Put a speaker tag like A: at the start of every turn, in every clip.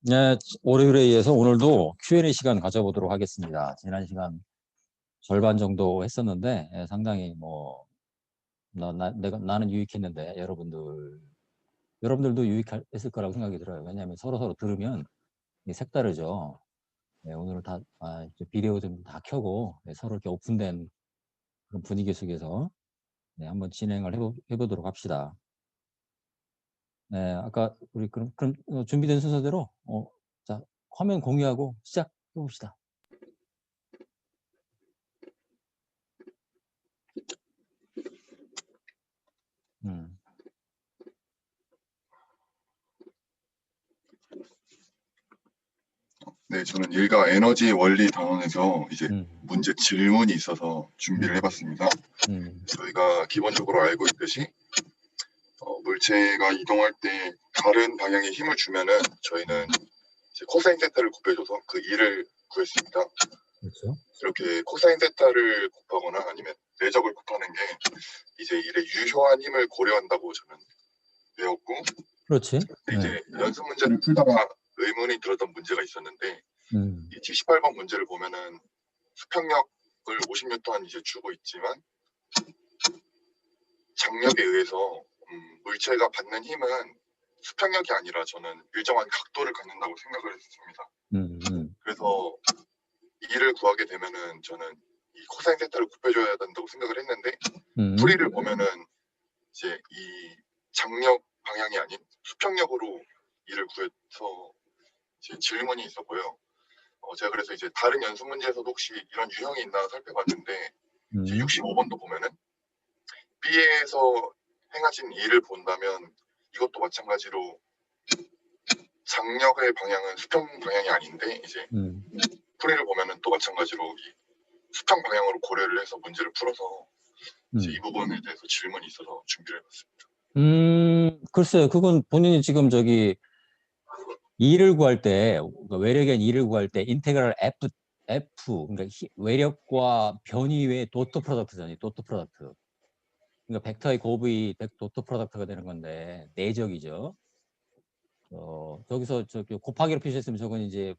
A: 네, 월요일에 이어서 오늘도 Q&A 시간 가져보도록 하겠습니다. 지난 시간 절반 정도 했었는데 상당히 나는 유익했는데 여러분들도 유익했을 거라고 생각이 들어요. 왜냐하면 서로 들으면 색다르죠. 네, 오늘은 다 비디오 좀 다 켜고 서로 이렇게 오픈된 그런 분위기 속에서 한번 진행을 해보도록 합시다. 네, 아까 우리 그럼 준비된 순서대로 자, 화면 공유하고 시작해 봅시다.
B: 네, 저는 일가 에너지 원리 단원에서 이제 문제 질문이 있어서 준비를 해봤습니다. 저희가 기본적으로 알고 있듯이 물체가 이동할 때 다른 방향에 힘을 주면은 저희는 이제 코사인 세타를 곱해줘서 그 일을 구했습니다.
A: 그렇죠.
B: 이렇게 코사인 세타를 곱하거나 아니면 내적을 곱하는 게 이제 일의 유효한 힘을 고려한다고 저는 배웠고,
A: 그렇지.
B: 이제 연습 문제를 풀다가 의문이 들었던 문제가 있었는데, 이 78번 문제를 보면은 수평력을 50N 이제 주고 있지만 장력에 의해서 물체가 받는 힘은 수평력이 아니라 저는 일정한 각도를 갖는다고 생각을 했습니다. 그래서 이를 구하게 되면은 저는 이 코사인 세타를 곱해줘야 된다고 생각을 했는데 풀이를 보면은 이제 이 장력 방향이 아닌 수평력으로 이를 구해서 이제 질문이 있었고요. 제가 그래서 이제 다른 연습 문제에서도 혹시 이런 유형이 있나 살펴봤는데 65번도 보면은 B에서 행하신 일을 본다면 이것도 마찬가지로 장력의 방향은 수평 방향이 아닌데 이제 풀이를 보면은 또 마찬가지로 이 수평 방향으로 고려를 해서 문제를 풀어서 이제 이 부분에 대해서 질문이 있어서 준비를 해봤습니다.
A: 글쎄요. 그건 본인이 지금 E를 구할 때, 그러니까 외력의 E를 구할 때 인테그랄 F, 그러니까 외력과 변이 외에 도트 프로덕트잖아요. 도트 프로덕트. 그러니까 벡터의 곱이 도트 프로덕트가 되는 건데 내적이죠. 저기서 곱하기로 표시했으면 저건 이제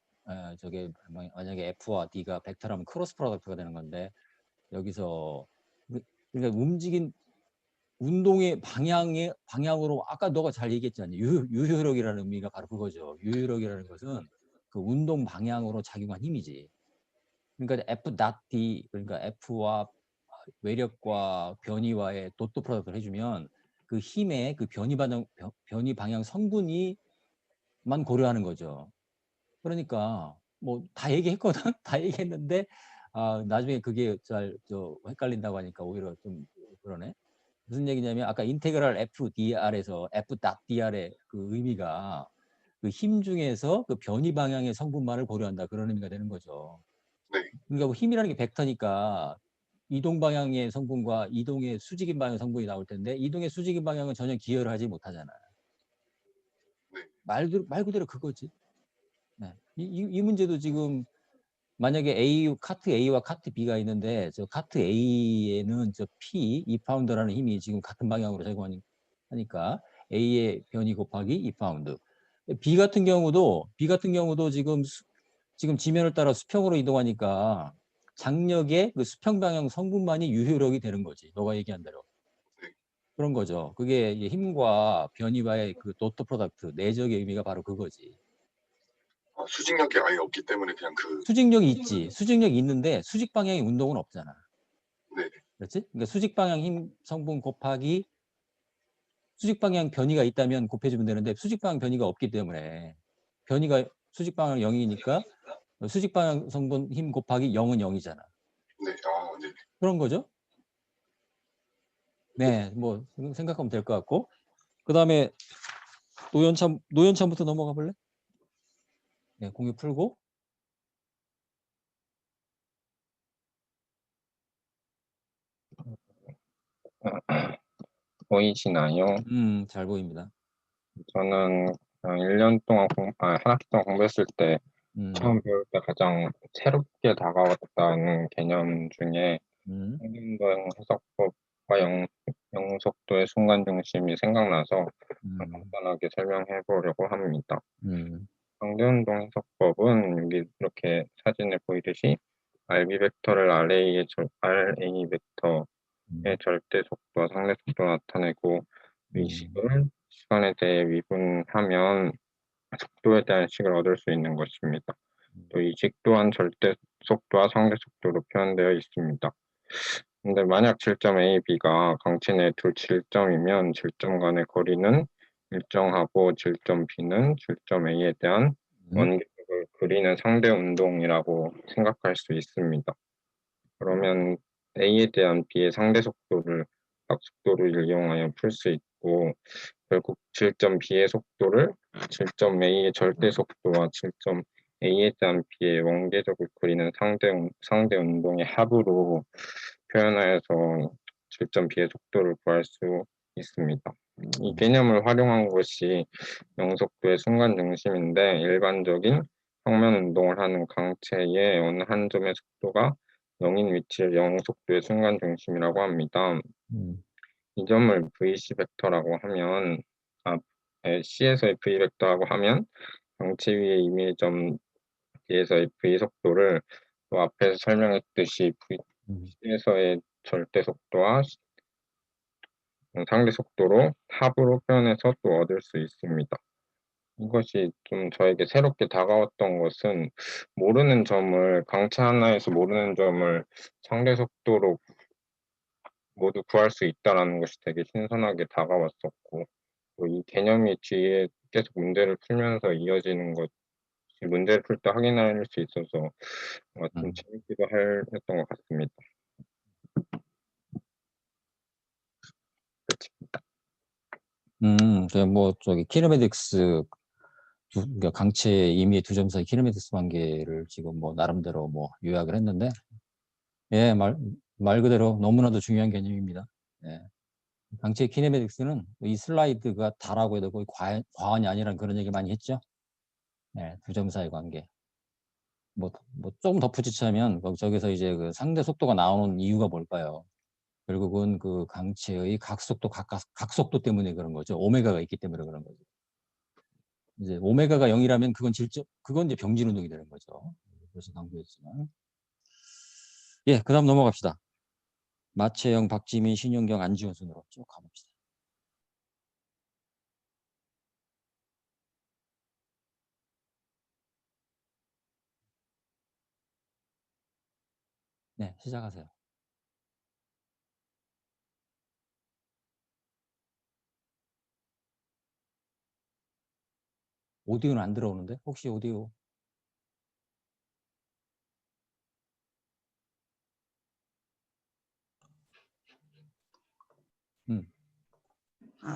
A: 저게 만약에 F와 D가 벡터라면 크로스 프로덕트가 되는 건데 여기서 그러니까 운동의 방향으로 아까 너가 잘 얘기했잖아요. 유효력이라는 의미가 바로 그거죠. 유효력이라는 것은 그 운동 방향으로 작용한 힘이지. 그러니까 F.D, 그러니까 F와 외력과 변이와의 도트 프로덕트를 해주면 그 힘의 그 변이 방향 성분이만 고려하는 거죠. 그러니까 뭐 다 얘기했거든. 다 얘기했는데 나중에 그게 헷갈린다고 하니까 오히려 좀 그러네. 무슨 얘기냐면 아까 인테그랄 FDR에서 F.DR의 그 의미가 그 힘 중에서 그 변이 방향의 성분만을 고려한다 그런 의미가 되는 거죠.
B: 네.
A: 그러니까 뭐 힘이라는 게 벡터니까 이동 방향의 성분과 이동의 수직인 방향의 성분이 나올 텐데 이동의 수직인 방향은 전혀 기여를 하지 못하잖아.
B: 네.
A: 말 그대로 그거지. 네. 이 문제도 지금 만약에 카트 A와 카트 B가 있는데 저 카트 A에는 저 P, 2파운드라는 힘이 지금 같은 방향으로 작용하니까 A의 변이 곱하기 2파운드. B 같은 경우도 지금 지면을 따라 수평으로 이동하니까 장력의 그 수평 방향 성분만이 유효력이 되는 거지. 너가 얘기한 대로.
B: 네.
A: 그런 거죠. 그게 힘과 변이와의 그 도트 프로덕트, 내적의 의미가 바로 그거지.
B: 수직력이 아예 없기 때문에 그냥
A: 수직력이 있지. 수직력이 있는데 수직 방향의 운동은 없잖아.
B: 네.
A: 그렇지? 그러니까 수직 방향 힘 성분 곱하기 수직 방향 변이가 있다면 곱해주면 되는데 수직 방향 변이가 없기 때문에 변이가 수직 방향 0이니까 수직 방향 성분 힘 곱하기 0은 0이잖아.
B: 네. 네.
A: 그런 거죠? 네, 뭐 생각하면 될 것 같고. 그 다음에 노연참부터 넘어가 볼래? 네, 공유 풀고.
C: 보이시나요?
A: 잘 보입니다.
C: 저는 1년 동안 한 학기 동안 공부했을 때 처음 배울 때 가장 새롭게 다가왔다는 개념 중에 평균도형 해석법과 영속도의 순간중심이 생각나서 간단하게 설명해 보려고 합니다. 상대운동 해석법은 여기 이렇게 사진에 보이듯이 RB 벡터를 RA 벡터의 절대 속도와 상대 속도를 나타내고 이 식을 시간에 대해 미분하면 속도에 대한 식을 얻을 수 있는 것입니다. 또 이 식 또한 절대 속도와 상대 속도로 표현되어 있습니다. 근데 만약 질점 A, B가 강체 내 두 질점이면 질점 간의 거리는 일정하고 질점 B는 질점 A에 대한 원격을 그리는 상대 운동이라고 생각할 수 있습니다. 그러면 A에 대한 B의 상대 속도를 각속도를 이용하여 풀 수 있고 결국 질점 B의 속도를 질점 A의 절대 속도와 질점 A에 대한 B의 원계적을 그리는 상대 운동의 합으로 표현하여서 질점 B의 속도를 구할 수 있습니다. 이 개념을 활용한 것이 영속도의 순간 중심인데 일반적인 평면 운동을 하는 강체의 어느 한 점의 속도가 0인 위치를 영속도의 순간 중심이라고 합니다. 이 점을 VC 벡터라고 하면 C에서의 V 벡터라고 하면 강체 위의 임의점 D에서의 V 속도를 또 앞에서 설명했듯이 C에서의 절대 속도와 상대 속도로 합으로 표현해서 또 얻을 수 있습니다. 이것이 좀 저에게 새롭게 다가왔던 것은 모르는 점을 강체 하나에서 모르는 점을 상대 속도로 모두 구할 수 있다라는 것이 되게 신선하게 다가왔었고 또 이 개념이 뒤에 계속 문제를 풀면서 이어지는 것이 문제를 풀 때 확인할 수 있어서 뭔가 좀 재밌기도 했던 것 같습니다.
A: 저기 키네매틱스 그러니까 강체 임의의 두 점 사이 키네매틱스 관계를 지금 뭐 나름대로 뭐 요약을 했는데, 예, 말 그대로 너무나도 중요한 개념입니다. 예. 강체 키네매틱스는 이 슬라이드가 다라고 해도 거의 과언이 아니라는 그런 얘기 많이 했죠. 예, 두 점 사이 관계. 뭐 조금 덧붙이자면 저기서 이제 그 상대 속도가 나오는 이유가 뭘까요? 결국은 그 강체의 각속도 때문에 그런 거죠. 오메가가 있기 때문에 그런 거죠. 이제 오메가가 0이라면 그건 이제 병진 운동이 되는 거죠. 그래서 강조했지만. 예, 그 다음 넘어갑시다. 마채영, 박지민, 신용경, 안지원 순으로 쭉 가봅시다. 네, 시작하세요. 오디오는 안 들어오는데? 혹시 오디오?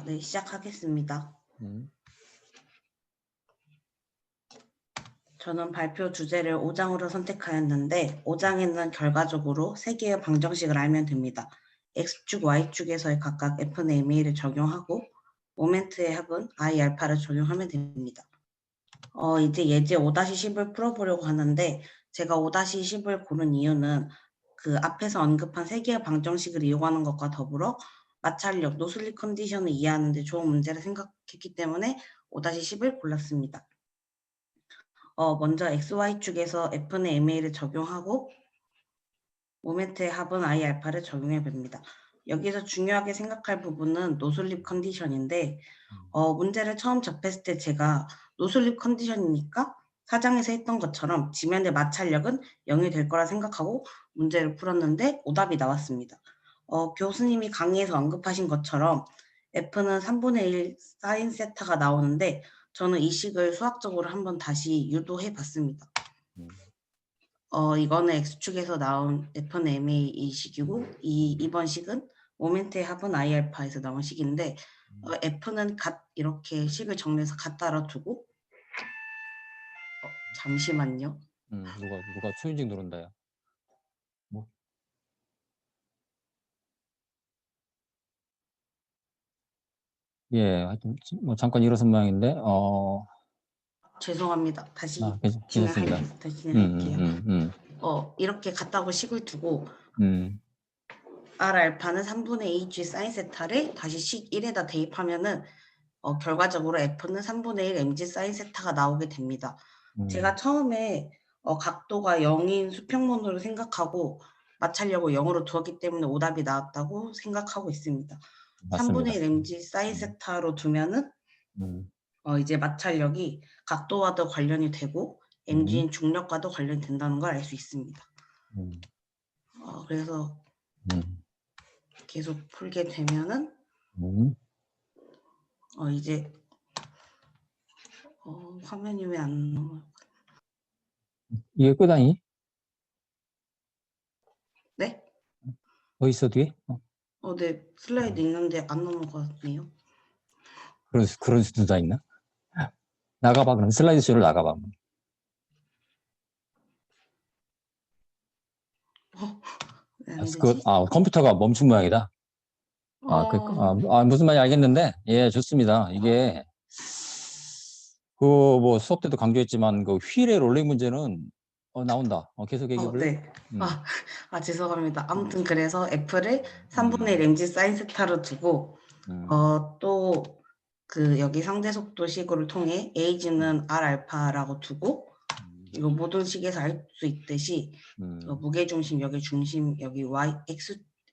D: 네, 시작하겠습니다. 저는 발표 주제를 5장으로 선택하였는데 5장에는 결과적으로 3개의 방정식을 알면 됩니다. X축, Y축에서의 각각 F는 MA를 적용하고 모멘트의 합은 I 알파를 적용하면 됩니다. 이제 예제 5-10을 풀어보려고 하는데 제가 5-10을 고른 이유는 그 앞에서 언급한 3개의 방정식을 이용하는 것과 더불어 마찰력, 노슬립 컨디션을 이해하는 데 좋은 문제를 생각했기 때문에 5-10을 골랐습니다. 먼저 XY축에서 F는 MA를 적용하고 모멘트의 합은 I 알파를 적용해 봅니다. 여기서 중요하게 생각할 부분은 노슬립 컨디션인데 문제를 처음 접했을 때 제가 노슬립 컨디션이니까 4장에서 했던 것처럼 지면의 마찰력은 0이 될 거라 생각하고 문제를 풀었는데 오답이 나왔습니다. 교수님이 강의에서 언급하신 것처럼 F는 3분의 1 사인 세타가 나오는데 저는 이 식을 수학적으로 한번 다시 유도해 봤습니다. 이거는 X축에서 나온 F는 MA 이 식이고 이번 식은 모멘트의 합은 I 알파에서 나온 식인데 F는 이렇게 식을 정리해서 갖다 두고 잠시만요.
A: 누가 초인종 누른다요? 뭐? 예, 하여튼 뭐 잠깐 일어선 모양인데
D: 죄송합니다. 다시
A: 괜찮습니다.
D: 진행할게요. 이렇게 갖다고 식을 두고 R 알파는 3분의 2G 사인 세타를 다시 식 1에다 대입하면은 결과적으로 F는 3분의 1 mg 사인 세타가 나오게 됩니다. 제가 처음에 각도가 0인 수평문으로 생각하고 마찰력을 0으로 두었기 때문에 오답이 나왔다고 생각하고 있습니다.
A: 맞습니다.
D: 3분의 1 mg 사인 세타로 두면은 이제 마찰력이 각도와도 관련이 되고 mg인 중력과도 관련이 된다는 걸 알 수 있습니다. 그래서 계속 풀게 되면은 이제 화면이 왜 안 넘어요?
A: 이게 끝아니?
D: 네?
A: 더 있어 뒤에?
D: 네, 슬라이드 있는데 안 넘어가네요.
A: 그런 수도 다 있나? 나가봐 그럼 슬라이드 쇼를 나가봐.
D: 왜 안 되지?
A: 컴퓨터가 멈춘 모양이다. 무슨 말인지 알겠는데, 예, 좋습니다. 이게, 뭐, 수업 때도 강조했지만, 그 휠의 롤링 문제는, 나온다. 계속 얘기해 볼래?
D: 네. 죄송합니다. 아무튼 그래서 F를 3분의 1 mg 사인 세타로 두고, 또, 여기 상대 속도 식을 통해 Ag는 R 알파라고 두고, 이거 모든 식에서 알 수 있듯이, 무게중심, 여기 중심, 여기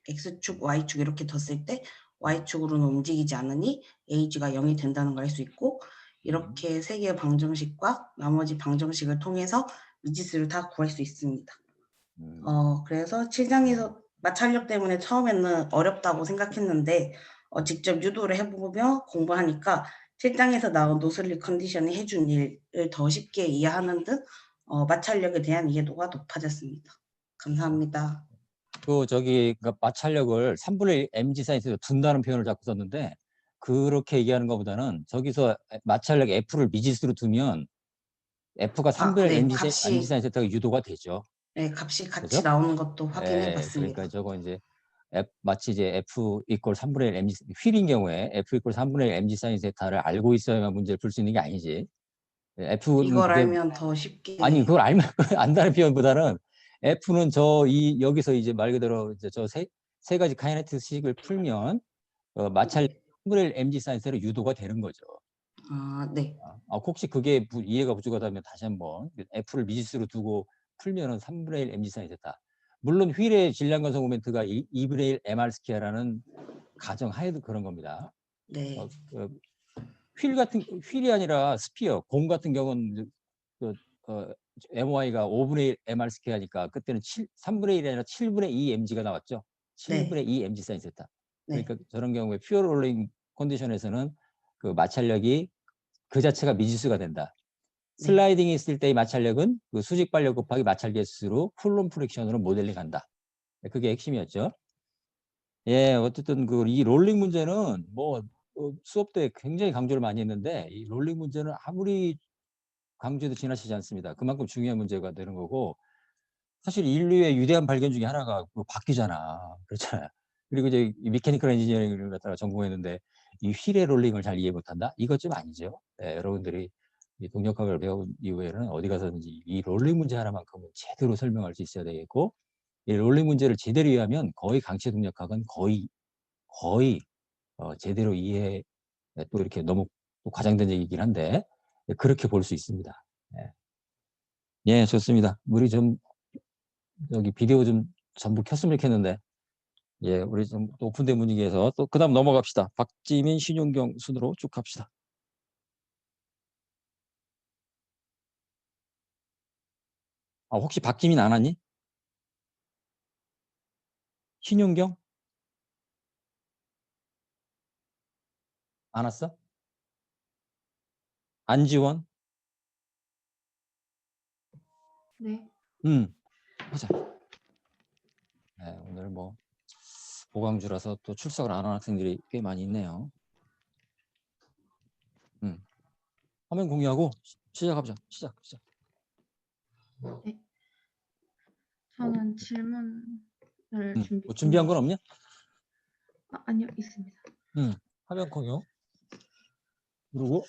D: X축, Y축 이렇게 뒀을 때, Y축으로는 움직이지 않으니 Ag가 0이 된다는 걸 알 수 있고, 이렇게 세 개의 방정식과 나머지 방정식을 통해서 미지수를 다 구할 수 있습니다. 그래서 7장에서 마찰력 때문에 처음에는 어렵다고 생각했는데 직접 유도를 해보며 공부하니까 7장에서 나온 노슬리 컨디션이 해준 일을 더 쉽게 이해하는 듯 마찰력에 대한 이해도가 높아졌습니다. 감사합니다.
A: 그러니까 마찰력을 3분의 1 mg 사이즈로 둔다는 표현을 자꾸 썼는데, 그렇게 얘기하는 것보다는 저기서 마찰력 F를 미지수로 두면 F가 3분의 1 mg 사이즈가 유도가 되죠.
D: 네, 값이 같이
A: 그죠?
D: 나오는 것도 확인해 봤습니다.
A: 그러니까 저거 이제 마치 이제 F 이퀄 3분의 1 mg 휠인 경우에 F 이퀄 3분의 1 mg 사인 세타를 알고 있어야만 문제를 풀 수 있는 게 아니지. F는
D: 이걸 알면 더 쉽게.
A: 아니 그걸 알면 안다는 표현보다는 F는 여기서 이제 말 그대로 이제 저 세 가지 카이네틱식을 풀면 마찰 3분의 1 mg 사인 세타로 유도가 되는 거죠.
D: 네.
A: 혹시 그게 이해가 부족하다면 다시 한번 F를 미지수로 두고 풀면은 3분의 1 mg 사인 세타. 물론 휠의 질량 건성 모멘트가 2분의 1 mr 스퀘어라는 가정하에도 그런 겁니다.
D: 네.
A: 휠이 아니라 스피어, 공 같은 경우는 MY가 5분의 1 mr 스퀘어니까 그때는 3분의 1이 아니라 7분의 2 mg가 나왔죠. 7분의 2 mg 사인 세타. 그러니까 저런 경우에 퓨어 롤링 컨디션에서는 그 마찰력이 그 자체가 미지수가 된다. 슬라이딩이 있을 때의 마찰력은 그 수직 발력 곱하기 마찰 개수로 쿨롬 프릭션으로 모델링한다. 그게 핵심이었죠. 예, 어쨌든 이 롤링 문제는 뭐 수업 때 굉장히 강조를 많이 했는데 이 롤링 문제는 아무리 강조해도 지나치지 않습니다. 그만큼 중요한 문제가 되는 거고, 사실 인류의 위대한 발견 중에 하나가 바뀌잖아. 그렇잖아요. 그리고 이제 미케니컬 엔지니어링을 갖다가 전공했는데 이 휠의 롤링을 잘 이해 못한다? 이것 좀 아니죠. 여러분들이 이 동력학을 배운 이후에는 어디 가서든지 이 롤링 문제 하나만큼은 제대로 설명할 수 있어야 되겠고, 이 롤링 문제를 제대로 이해하면 거의 강체 동력학은 거의 제대로 이해, 또 이렇게 너무 또 과장된 얘기긴 한데 그렇게 볼 수 있습니다. 예, 좋습니다. 우리 좀 여기 비디오 좀 전부 켰으면 좋겠는데, 예, 우리 좀 오픈된 분위기에서 또 그다음 넘어갑시다. 박지민, 신용경 순으로 쭉 갑시다. 혹시 박지민 안 왔니? 신용경? 안 왔어? 안지원?
E: 네.
A: 하자. 네, 오늘 뭐 보강주라서 또 출석을 안 한 학생들이 꽤 많이 있네요. 화면 공유하고 시작합시다. 시작.
E: 네. 저는 질문을
A: 뭐 준비한 건 없냐?
E: 아니요, 있습니다.
A: 화면 공유. 그리고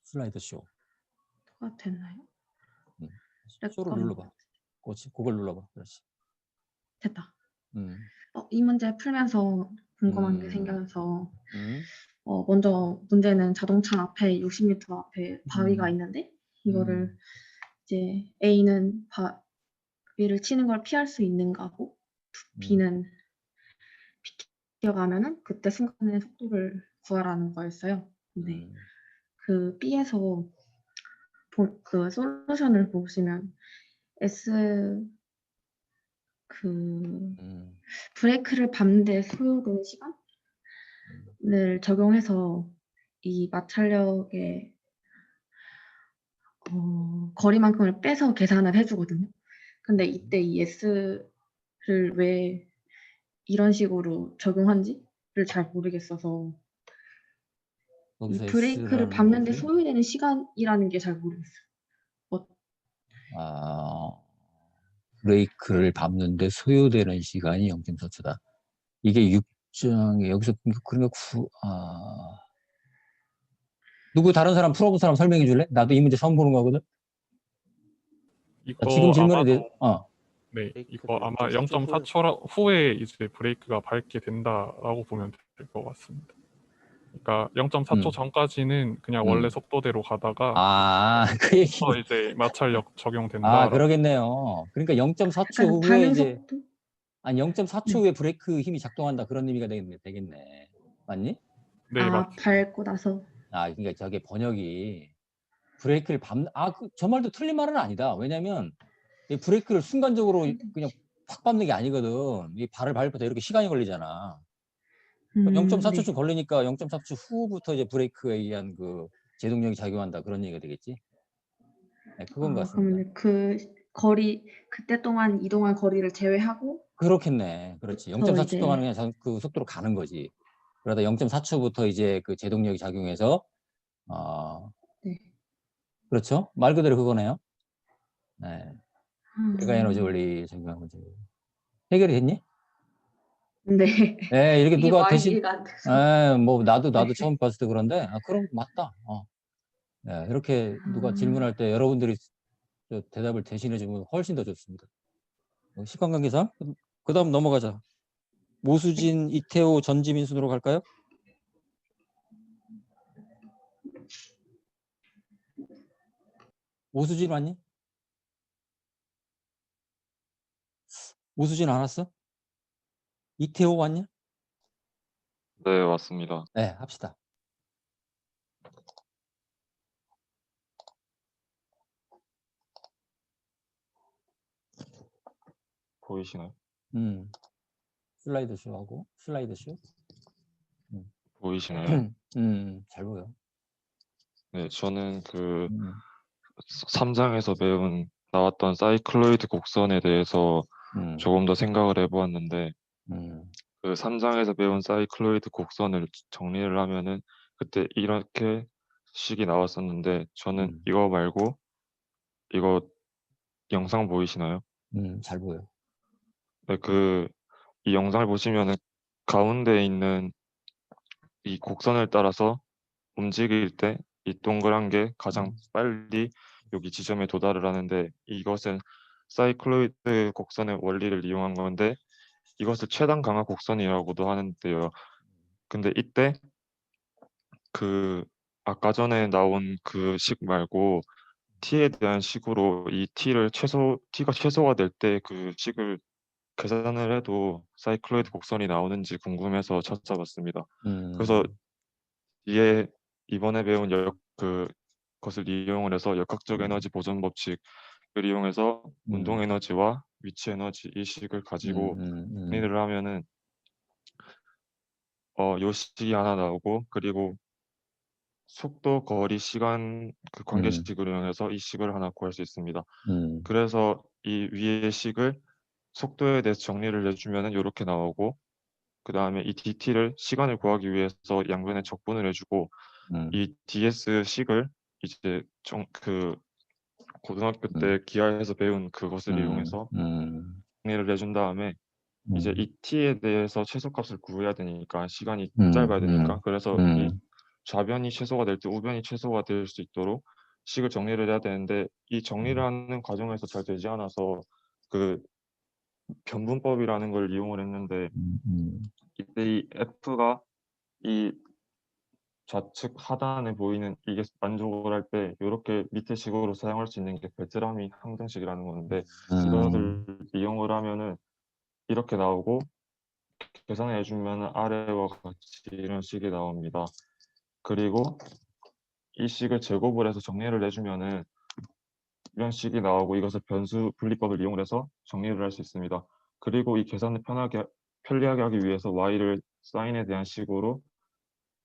A: 슬라이드 쇼.
E: 가 됐나요?
A: 쇼를 눌러봐. 그걸 눌러봐. 그렇지.
E: 됐다. 이 문제 풀면서 궁금한 게
A: 음.
E: 생겨서
A: 음.
E: 먼저 문제는 자동차 앞에 60m 앞에 바위가 있는데 이거를 이제 A는 바위를 치는 걸 피할 수 있는가고 B는 비켜가면은 그때 순간의 속도를 구하라는 거였어요. 근데 그 B에서 그 솔루션을 보시면 S 그 브레이크를 밟는데 소요되는 시간을 적용해서 이 마찰력의 거리만큼을 빼서 계산을 해주거든요. 근데 이때 이 S를 왜 이런 식으로 적용한지를 잘 모르겠어서 이
A: 거기서
E: 브레이크를
A: S라는
E: 밟는데
A: 것이
E: 소요되는 시간이라는 게 잘 모르겠어요.
A: 브레이크를 밟는데 소요되는 시간이 0.4초다. 이게 6장에 여기서 그러니까 누구 다른 사람 풀어본 사람 설명해 줄래? 나도 이 문제 처음 보는 거거든. 지금
F: 이거
A: 질문에 대해
F: 아마도 네, 이거 아마 0.4초 후에 이제 브레이크가 밟게 된다라고 보면 될 것 같습니다. 그러니까 0.4초 전까지는 그냥 원래 속도대로 가다가
A: 그 얘기.
F: 이제 마찰력 적용된다.
A: 그러겠네요. 그러니까 0.4초
E: 약간
A: 후에
E: 반응
A: 이제
E: 속도?
A: 0.4초
E: 네.
A: 후에 브레이크 힘이 작동한다 그런 의미가 되겠네. 맞니?
F: 네, 맞죠.
E: 밟고 나서
A: 그러니까 저게 번역이 브레이크를 저 말도 틀린 말은 아니다. 왜냐면 이 브레이크를 순간적으로 그냥 팍 밟는 게 아니거든. 이 발을 밟을 때 이렇게 시간이 걸리잖아. 0.4초쯤
E: 네.
A: 걸리니까 0.4초 후부터 이제 브레이크에 의한 그 제동력이 작용한다 그런 얘기가 되겠지. 네, 그건 것 같습니다.
E: 그러면 그 거리 그때 동안 이동한 거리를 제외하고
A: 그렇겠네. 그렇지. 0.4초 동안은 그냥 그 속도로 가는 거지. 그러다 0.4초부터 이제 그 제동력이 작용해서
E: 네.
A: 그렇죠. 말 그대로 그거네요. 네. 일가 에너지
E: 음,
A: 원리 적용한 문제. 해결이 됐니?
E: 네.
A: 네, 이렇게
E: 이게
A: 누가
E: 많이
A: 대신,
E: 이해가 안 돼서.
A: 뭐, 나도
E: 네.
A: 처음 봤을 때 그런데, 그럼 맞다. 네, 이렇게 누가 질문할 때 여러분들이 대답을 대신해주면 훨씬 더 좋습니다. 시간관계상, 그 다음 넘어가자. 모수진, 이태호, 전지민 순으로 갈까요? 모수진 왔니? 모수진 안 왔어? 이태호 왔냐?
G: 네, 왔습니다.
A: 네, 합시다.
G: 보이시나요?
A: 슬라이드 쇼하고, 슬라이드 쇼.
G: 보이시나요?
A: 잘 보여.
G: 네, 저는 그 3장에서 나왔던 사이클로이드 곡선에 대해서 조금 더 생각을 해보았는데, 그 3장에서 배운 사이클로이드 곡선을 정리를 하면은 그때 이렇게 식이 나왔었는데, 저는 이거 말고 이거 영상 보이시나요?
A: 잘 보여.
G: 네, 이 영상을 보시면은 가운데 있는 이 곡선을 따라서 움직일 때 이 동그란 게 가장 빨리 여기 지점에 도달을 하는데, 이것은 사이클로이드 곡선의 원리를 이용한 건데 이것을 최단 강화 곡선이라고도 하는데요. 근데 이때 그 아까 전에 나온 그 식 말고 t에 대한 식으로 이 t가 최소가 될 때 그 식을 계산을 해도 사이클로이드 곡선이 나오는지 궁금해서 찾아봤습니다. 그래서 이번에 배운 것을 이용을 해서 역학적 에너지 보존 법칙을 이용해서 운동 에너지와 위치 에너지 이 식을 가지고 정리를 하면은 요 식이 하나 나오고, 그리고 속도, 거리, 시간 그 관계식을 이용해서 이 식을 하나 구할 수 있습니다. 그래서 이 위의 식을 속도에 대해서 정리를 해주면은 이렇게 나오고, 그 다음에 이 dt를 시간을 구하기 위해서 양변에 적분을 해주고, 이 ds 식을 이제 고등학교 때 기하에서 배운 그것을 이용해서 정리를 해준 다음에 이제 이 t에 대해서 최소값을 구해야 되니까 시간이 짧아야 되니까, 그래서 이 좌변이 최소가 될 때 우변이 최소가 될 수 있도록 식을 정리를 해야 되는데, 이 정리를 하는 과정에서 잘 되지 않아서 변분법이라는 걸 이용을 했는데 이때 이 F가 이 좌측 하단에 보이는 이게 만족을 할 때 이렇게 밑에 식으로 사용할 수 있는 게 베트라미 항등식이라는 건데 이것을 이용을 하면은 이렇게 나오고 계산해 주면 아래와 같이 이런 식이 나옵니다. 그리고 이 식을 제곱을 해서 정리를 해주면은 이런 식이 나오고 이것을 변수 분리법을 이용을 해서 정리를 할 수 있습니다. 그리고 이 계산을 편리하게 하기 위해서 y를 사인에 대한 식으로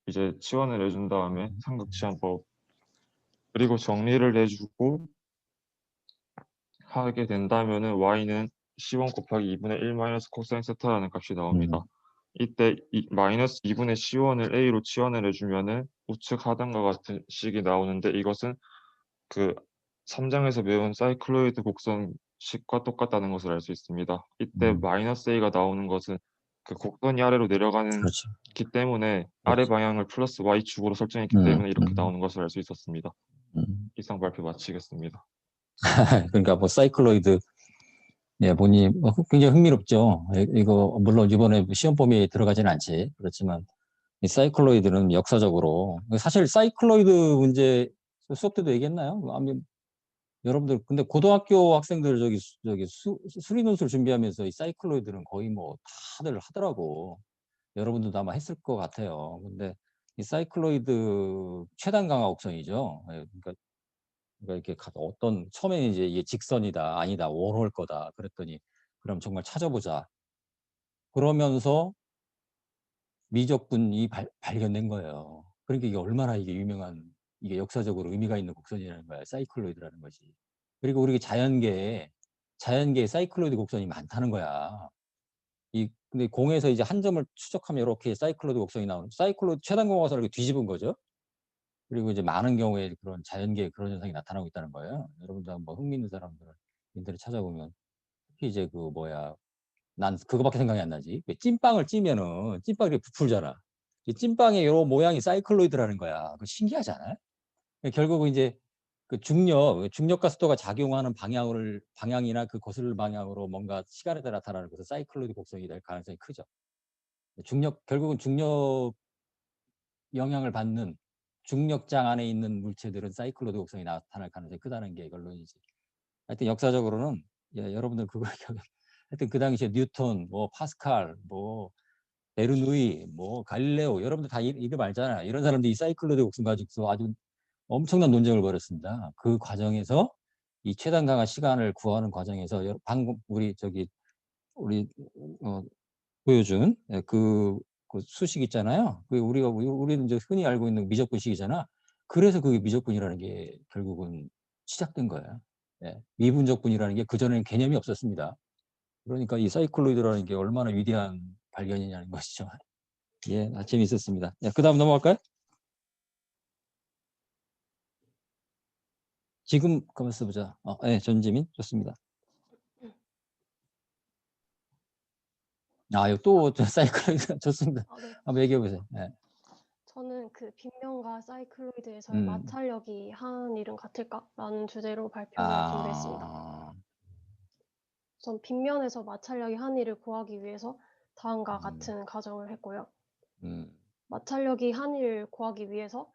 G: 이제 치환을 해준 다음에 삼각치환법 그리고 정리를 해주고 하게 된다면은 y는 C1 곱하기 2분의 1 마이너스 코사인 세타라는 값이 나옵니다. 이때 이 마이너스 2분의 C1을 A로 치환을 해주면은 우측 하단과 같은 식이 나오는데 이것은 그 3장에서 배운 사이클로이드 곡선식과 똑같다는 것을 알 수 있습니다. 이때 마이너스 A가 나오는 것은 그 곡선이 아래로 내려가는
A: 그렇죠.
G: 기 때문에 아래 방향을 플러스 Y축으로 설정했기 때문에 이렇게 나오는 것을 알 수 있었습니다. 이상 발표 마치겠습니다.
A: 그러니까 뭐 사이클로이드 예, 보니 굉장히 흥미롭죠. 이거 물론 이번에 시험 범위에 들어가지는 않지. 그렇지만 이 사이클로이드는 역사적으로 사실 사이클로이드 문제 수업 때도 얘기했나요? 아니, 여러분들 근데 고등학교 학생들 저기 수리 논술 준비하면서 이 사이클로이드는 거의 뭐 다들 하더라고. 여러분들도 아마 했을 것 같아요. 근데 이 사이클로이드 최단 강화 곡선이죠. 예, 그러니까 이렇게 어떤 처음에 이제 이게 직선이다, 아니다, 원홀 거다. 그랬더니 그럼 정말 찾아보자. 그러면서 미적분이 발견된 거예요. 그러니까 이게 얼마나 이게 유명한 이게 역사적으로 의미가 있는 곡선이라는 거야. 사이클로이드라는 거지. 그리고 우리 자연계에 사이클로이드 곡선이 많다는 거야. 근데 공에서 이제 한 점을 추적하면 이렇게 사이클로이드 곡선이 나오는 사이클로이드 최단 공화선을 이렇게 뒤집은 거죠. 그리고 이제 많은 경우에 그런 자연계에 그런 현상이 나타나고 있다는 거예요. 여러분들 한번 흥미 있는 사람들 인터넷 찾아보면 특히 이제 그 뭐야 난 그거밖에 생각이 안 나지. 왜 찐빵을 찌면은 찐빵이 이렇게 부풀잖아. 이 찐빵의 요 모양이 사이클로이드라는 거야. 그거 신기하지 않아요? 결국은 이제 그 중력과 습도가 작용하는 방향이나 그 거슬 방향으로 뭔가 시간에 따라 나타나는 것은 사이클로이드 곡선이 될 가능성이 크죠. 결국은 중력 영향을 받는 중력장 안에 있는 물체들은 사이클로이드 곡선이 나타날 가능성이 크다는 게 결론이지. 하여튼 역사적으로는 여러분들 그거 하여튼 그 당시에 뉴턴, 뭐 파스칼, 뭐 베르누이, 뭐 갈릴레오 여러분들 다 이름 알잖아요. 이런 사람들이 이 사이클로이드 곡선 가지고서 아주 엄청난 논쟁을 벌였습니다. 그 과정에서 이 최단 강화 시간을 구하는 과정에서 방금 우리 보여준 그 수식 있잖아요. 우리는 이제 흔히 알고 있는 미적분식이잖아. 그래서 그게 미적분이라는 게 결국은 시작된 거예요. 예, 미분적분이라는 게 그전에는 개념이 없었습니다. 그러니까 이 사이클로이드라는 게 얼마나 위대한 발견이냐는 것이죠. 예, 재미있었습니다. 그 다음 넘어갈까요? 지금 가만있어 보자. 네, 전지민 좋습니다. 이거 또 사이클로이드 좋습니다.
H: 네.
A: 한번 얘기해 보세요. 네.
H: 저는 그 빗면과 사이클로이드에서의 마찰력이 한 일은 같을까라는 주제로 발표를 준비했습니다. 전 빗면에서 마찰력이 한 일을 구하기 위해서 다음과 같은 가정을 했고요. 마찰력이 한 일을 구하기 위해서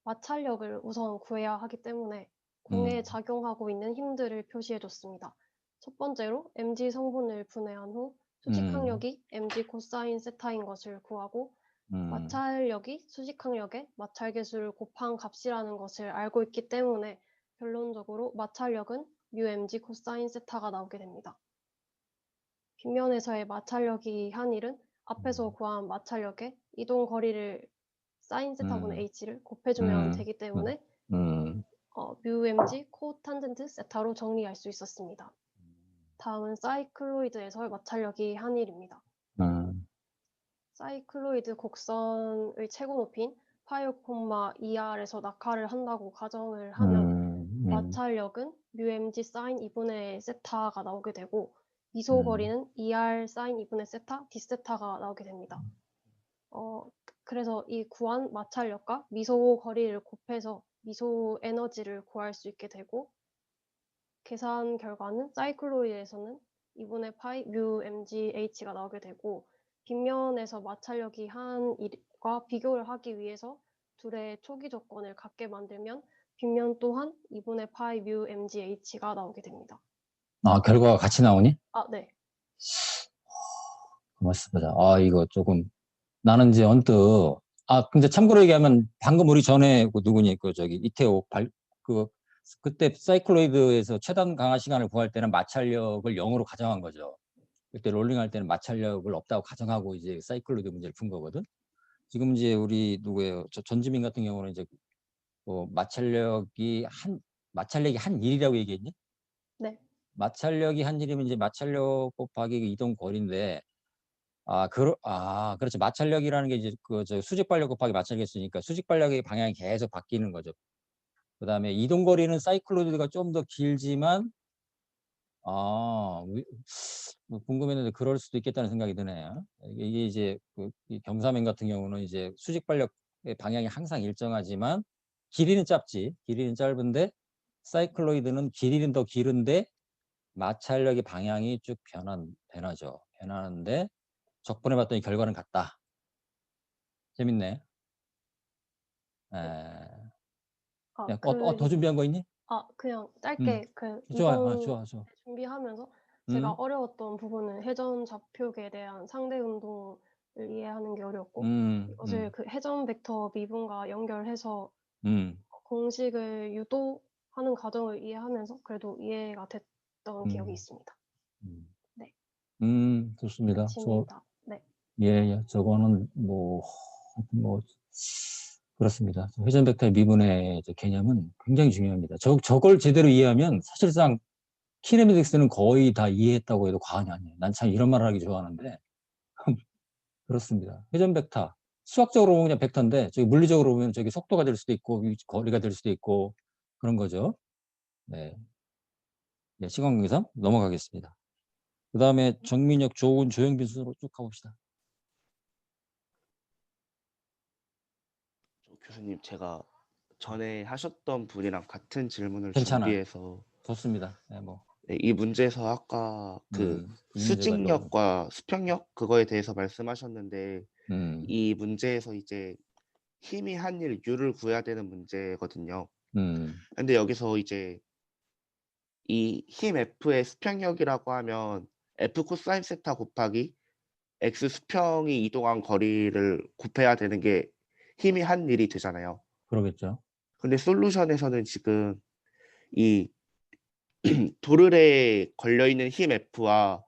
H: 마찰력을 우선 구해야 하기 때문에 공에 작용하고 있는 힘들을 표시해줬습니다. 첫 번째로 mg 성분을 분해한 후 수직항력이 mg 코사인 세타인 것을 구하고 마찰력이 수직항력의 마찰계수를 곱한 값이라는 것을 알고 있기 때문에 결론적으로 마찰력은 μmg 코사인 세타가 나오게 됩니다. 빗면에서의 마찰력이 한 일은 앞에서 구한 마찰력의 이동 거리를 사인 세타분의 h를 곱해주면 되기 때문에 μmg 코탄젠트 세타로 정리할 수 있었습니다. 다음은 사이클로이드에서의 마찰력이 한 일입니다. 사이클로이드 곡선의 최고 높이인 8,2r에서 낙하를 한다고 가정을 하면 마찰력은 μmg 사인 2분의 세타가 나오게 되고 미소 거리는 2r 사인 2분의 세타 d 세타가 나오게 됩니다. 그래서 이 구한 마찰력과 미소 거리를 곱해서 미소 에너지를 구할 수 있게 되고 계산 결과는 사이클로이드에서는 2분의 파이 뮤 mgh가 나오게 되고, 빗면에서 마찰력이 한 일과 비교를 하기 위해서 둘의 초기 조건을 같게 만들면 빗면 또한 2분의 파이 뮤 mgh가 나오게 됩니다.
A: 아, 결과가 같이 나오니?
H: 아, 네.
A: 고맙습니다. 아, 이거 조금, 나는 이제 언뜻, 근데 참고로 얘기하면, 방금 우리 전에, 누구니, 이태호, 그때 사이클로이드에서 최단 강화 시간을 구할 때는 마찰력을 0으로 가정한 거죠. 그때 롤링할 때는 마찰력을 없다고 가정하고 이제 사이클로이드 문제를 푼 거거든. 지금 이제 우리 누구예요? 전지민 같은 경우는 이제 마찰력이 한 일이라고 얘기했니?
H: 네.
A: 마찰력이 한 일이면 이제 마찰력 곱하기 이동 거리인데, 그렇죠. 마찰력이라는 게 이제 수직 발력 곱하기 마찰력이었으니까 수직 발력의 방향이 계속 바뀌는 거죠. 그 다음에 이동 거리는 사이클로이드가 좀 더 길지만, 궁금했는데 그럴 수도 있겠다는 생각이 드네요. 이게 이제 이 경사면 같은 경우는 이제 수직 발력의 방향이 항상 일정하지만 길이는 짧지. 길이는 짧은데 사이클로이드는 길이는 더 길은데 마찰력의 방향이 쭉 변하죠. 변하는데 적분해 봤더니 결과는 같다. 재밌네. 더 준비한 거 있니?
H: 그냥 짧게
A: 좋아요.
H: 이번
A: 좋아.
H: 준비하면서 제가 어려웠던 부분은 회전 좌표계에 대한 상대 운동을 이해하는 게 어려웠고, 이것을 그 회전 벡터 미분과 연결해서 공식을 유도하는 과정을 이해하면서 그래도 이해가 됐던 기억이 있습니다. 네.
A: 좋습니다.
H: 끝입니다. 네.
A: 예, 저거는 그렇습니다. 회전 벡터의 미분의 개념은 굉장히 중요합니다. 저걸 제대로 이해하면 사실상 키네매틱스는 거의 다 이해했다고 해도 과언이 아니에요. 난 참 이런 말을 하기 좋아하는데 그렇습니다. 회전 벡터 수학적으로 보면 그냥 벡터인데 물리적으로 보면 속도가 될 수도 있고 거리가 될 수도 있고 그런 거죠. 네. 시간 관계상 넘어가겠습니다. 그 다음에 정민혁, 조은, 조영빈 순으로 쭉 가봅시다.
I: 교수님, 제가 전에 하셨던 분이랑 같은 질문을
A: 괜찮아요.
I: 준비해서
A: 좋습니다.
I: 네, 이 문제에서 아까
A: 이 문제가
I: 수직력과 수평력 그거에 대해서 말씀하셨는데
A: 좀,
I: 이 문제에서 이제 힘이 한 일 U를 구해야 되는 문제거든요. 근데 여기서 이제 이 힘 F의 수평력이라고 하면 F 코사인 세타 곱하기 X 수평이 이동한 거리를 곱해야 되는 게 힘이 한 일이 되잖아요.
A: 그러겠죠.
I: 근데 솔루션에서는 지금 이 도르래에 걸려있는 힘 F와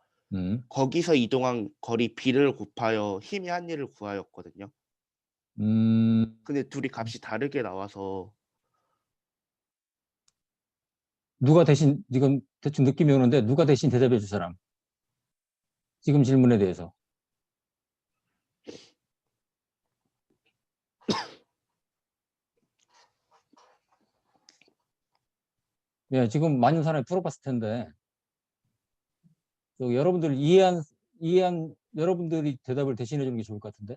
I: 거기서 이동한 거리 B를 곱하여 힘이 한 일을 구하였거든요. 근데 둘이 값이 다르게 나와서
A: 누가 대신, 이건 대충 느낌이 오는데 누가 대신 대답해 줄 사람? 지금 질문에 대해서. 예, 지금 많은 사람이 풀어봤을 텐데 여러분들 이해한 여러분들이 대답을 대신해 주는 게 좋을 것 같은데.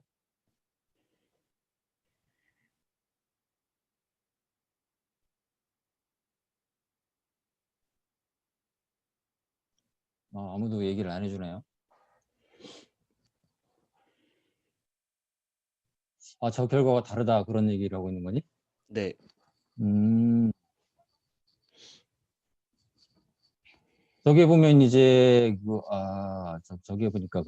A: 아무도 얘기를 안 해주네요. 저 결과가 다르다 그런 얘기를 하고 있는 거니?
I: 네.
A: 저기 보면 이제 저기 보니까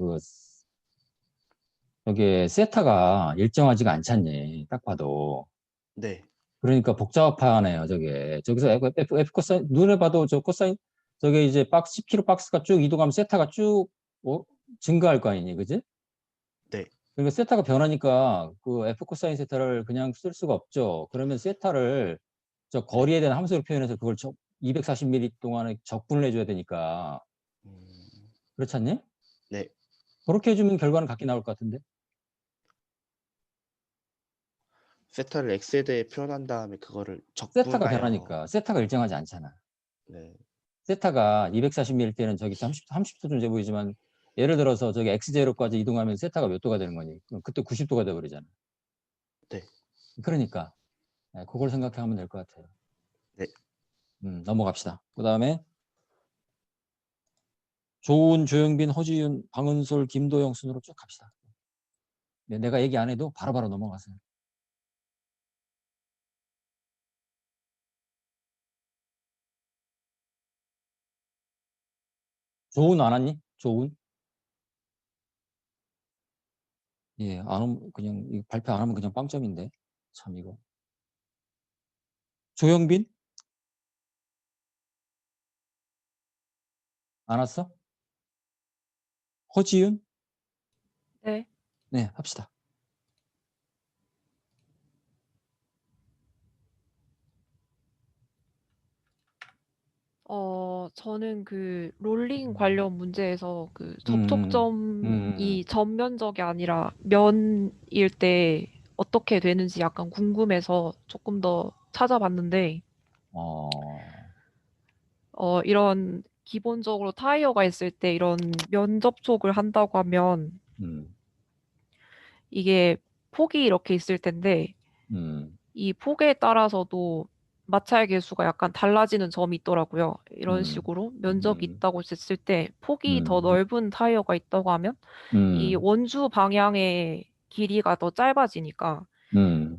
A: 저게 세타가 일정하지가 않잖니. 딱 봐도.
I: 네.
A: 그러니까 복잡하네요. 저기서 F 코사인 눈에 봐도 저 코사인 저게 이제 10km 박스가 쭉 이동하면 세타가 쭉 증가할 거 아니니, 그지?
I: 네.
A: 그러니까 세타가 변하니까 그 F 코사인 세타를 그냥 쓸 수가 없죠. 그러면 세타를 저 거리에 대한 함수로 표현해서 그걸 240mm 동안에 적분을 해줘야 되니까. 그렇지 않니?
I: 네.
A: 그렇게 해주면 결과는 같게 나올 것 같은데.
I: 세타를 X에 대해 표현한 다음에 그거를
A: 세타가
I: 적분하여
A: 변하니까 세타가 일정하지 않잖아.
I: 네.
A: 세타가 240mm 때는 저기 30도 정도 보이지만 예를 들어서 저기 X제로까지 이동하면 세타가 몇 도가 되는 거니? 그럼 그때 90도가 돼버리잖아.
I: 네.
A: 그러니까 그걸 생각하면 될 것 같아요.
I: 네.
A: 넘어갑시다. 그 다음에 조은, 조영빈, 허지윤, 방은솔, 김도영 순으로 쭉 갑시다. 네, 내가 얘기 안 해도 바로바로 넘어가세요. 조은 안 왔니? 조은? 예, 안 오면 그냥 발표 안 하면 그냥 빵점인데. 참 이거. 조영빈? 안 왔어? 허지윤?
J: 네.
A: 네, 합시다.
J: 저는 그 롤링 관련 문제에서 그
A: 음.
J: 접촉점이 전면적이 아니라 면일 때 어떻게 되는지 약간 궁금해서 조금 더 찾아봤는데, 이런 기본적으로 타이어가 있을 때 이런 면 접촉을 한다고 하면 이게 폭이 이렇게 있을 텐데 이 폭에 따라서도 마찰 계수가 약간 달라지는 점이 있더라고요. 이런 식으로 면적이 있다고 했을 때 폭이 더 넓은 타이어가 있다고 하면 이 원주 방향의 길이가 더 짧아지니까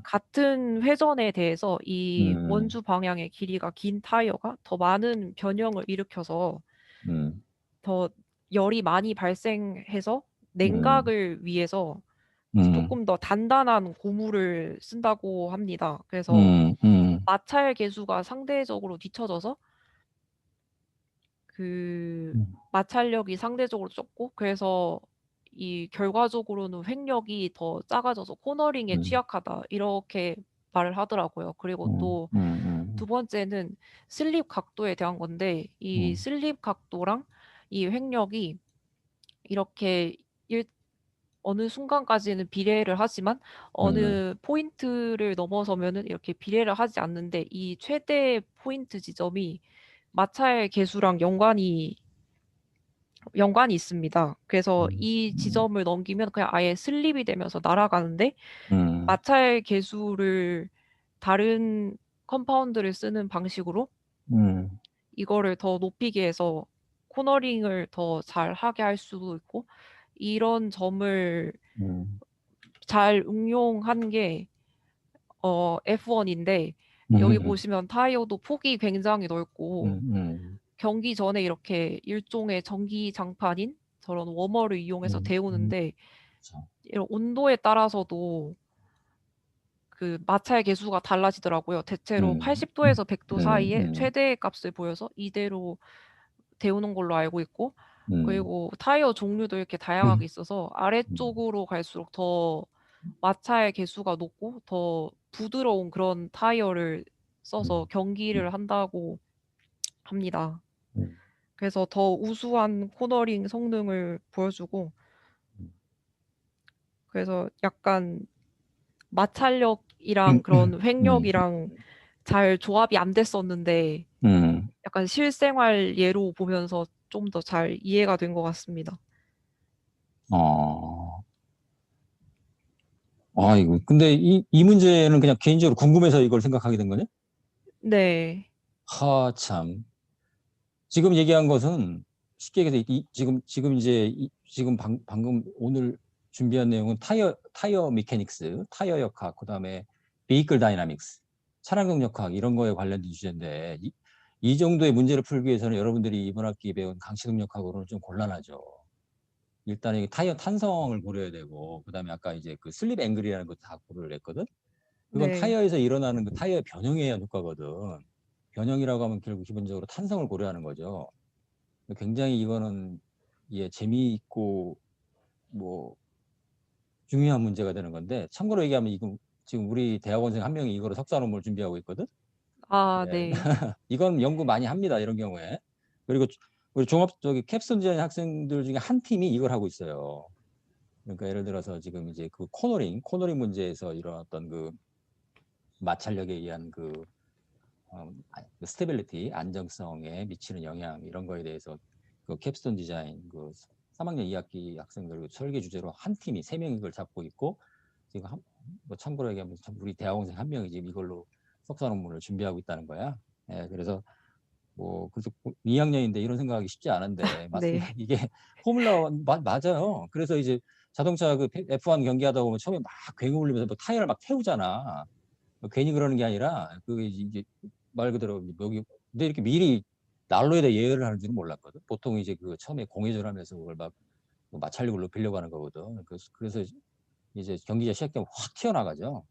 J: 같은 회전에 대해서 이 원주 방향의 길이가 긴 타이어가 더 많은 변형을 일으켜서 더 열이 많이 발생해서 냉각을 위해서 조금 더 단단한 고무를 쓴다고 합니다. 그래서 마찰 계수가 상대적으로 뒤처져서 그 마찰력이 상대적으로 적고 그래서 이 결과적으로는 횡력이 더 작아져서 코너링에 취약하다 이렇게 말을 하더라고요. 그리고 또 두 번째는 슬립 각도에 대한 건데 이 슬립 각도랑 이 횡력이 이렇게 어느 순간까지는 비례를 하지만 어느 포인트를 넘어서면은 이렇게 비례를 하지 않는데 이 최대 포인트 지점이 마찰 계수랑 연관이 있습니다. 그래서 이 지점을 넘기면 그냥 아예 슬립이 되면서 날아가는데 마찰 계수를 다른 컴파운드를 쓰는 방식으로 이거를 더 높이게 해서 코너링을 더 잘하게 할 수도 있고 이런 점을 잘 응용한 게 F1인데 여기 보시면 타이어도 폭이 굉장히 넓고 경기 전에 이렇게 일종의 전기장판인 저런 워머를 이용해서 데우는데 이런 온도에 따라서도 그 마찰 계수가 달라지더라고요. 대체로 80도에서 100도 사이에 최대 값을 보여서 이대로 데우는 걸로 알고 있고 그리고 타이어 종류도 이렇게 다양하게 있어서 아래쪽으로 갈수록 더 마찰 계수가 높고 더 부드러운 그런 타이어를 써서 경기를 한다고 합니다. 그래서 더 우수한 코너링 성능을 보여주고 그래서 약간 마찰력이랑 그런 횡력이랑 잘 조합이 안 됐었는데 약간 실생활 예로 보면서 좀 더 잘 이해가 된 것 같습니다.
A: 아이고, 근데 이 문제는 그냥 개인적으로 궁금해서 이걸 생각하게 된 거냐?
J: 네.
A: 참. 지금 얘기한 것은 쉽게 얘기해서 지금 방금 오늘 준비한 내용은 타이어 메케닉스, 타이어 역학, 그다음에 베이클 다이나믹스, 차량동 역학 이런 거에 관련된 주제인데 이 정도의 문제를 풀기 위해서는 여러분들이 이번 학기 배운 강시동 역학으로는 좀 곤란하죠. 일단 이 타이어 탄성을 고려해야 되고 그다음에 아까 이제 그 슬립 앵글이라는 것도 다 고려를 했거든. 그건
J: 네.
A: 타이어에서 일어나는 그 타이어의 변형에 의한 효과거든. 변형이라고 하면 결국 기본적으로 탄성을 고려하는 거죠. 굉장히 이거는 재미있고 뭐 중요한 문제가 되는 건데 참고로 얘기하면 지금 우리 대학원생 한 명이 이거로 석사 논문을 준비하고 있거든.
J: 네.
A: 이건 연구 많이 합니다. 이런 경우에. 그리고 우리 캡스톤 디자인 학생들 중에 한 팀이 이걸 하고 있어요. 그러니까 예를 들어서 지금 이제 그 코너링 문제에서 이런 어떤 그 마찰력에 의한 그 스테빌리티, 안정성에 미치는 영향 이런 거에 대해서 그 캡스톤 디자인 그 3학년 2학기 학생들 설계 주제로 한 팀이 3명이 이걸 잡고 있고 지금 뭐 참고로 얘기하면 우리 대학원생 한 명이 지금 이걸로 석사 논문을 준비하고 있다는 거야. 그래서 뭐 그래서 2학년인데 이런 생각하기 쉽지 않은데
J: 네.
A: 맞습니다. 이게 포뮬러 맞아요. 그래서 이제 자동차 그 F1 경기하다 보면 처음에 막 굉음 울리면서 뭐 타이어를 막 태우잖아. 괜히 그러는 게 아니라 그게 이제 말 그대로 여기 근데 이렇게 미리 난로에다 예열을 하는 줄은 몰랐거든. 보통 이제 그 처음에 공회전 하면서 그걸 막 마찰력을 높이려고 하는 거거든. 그래서 이제 경기가 시작되면 확 튀어나가죠.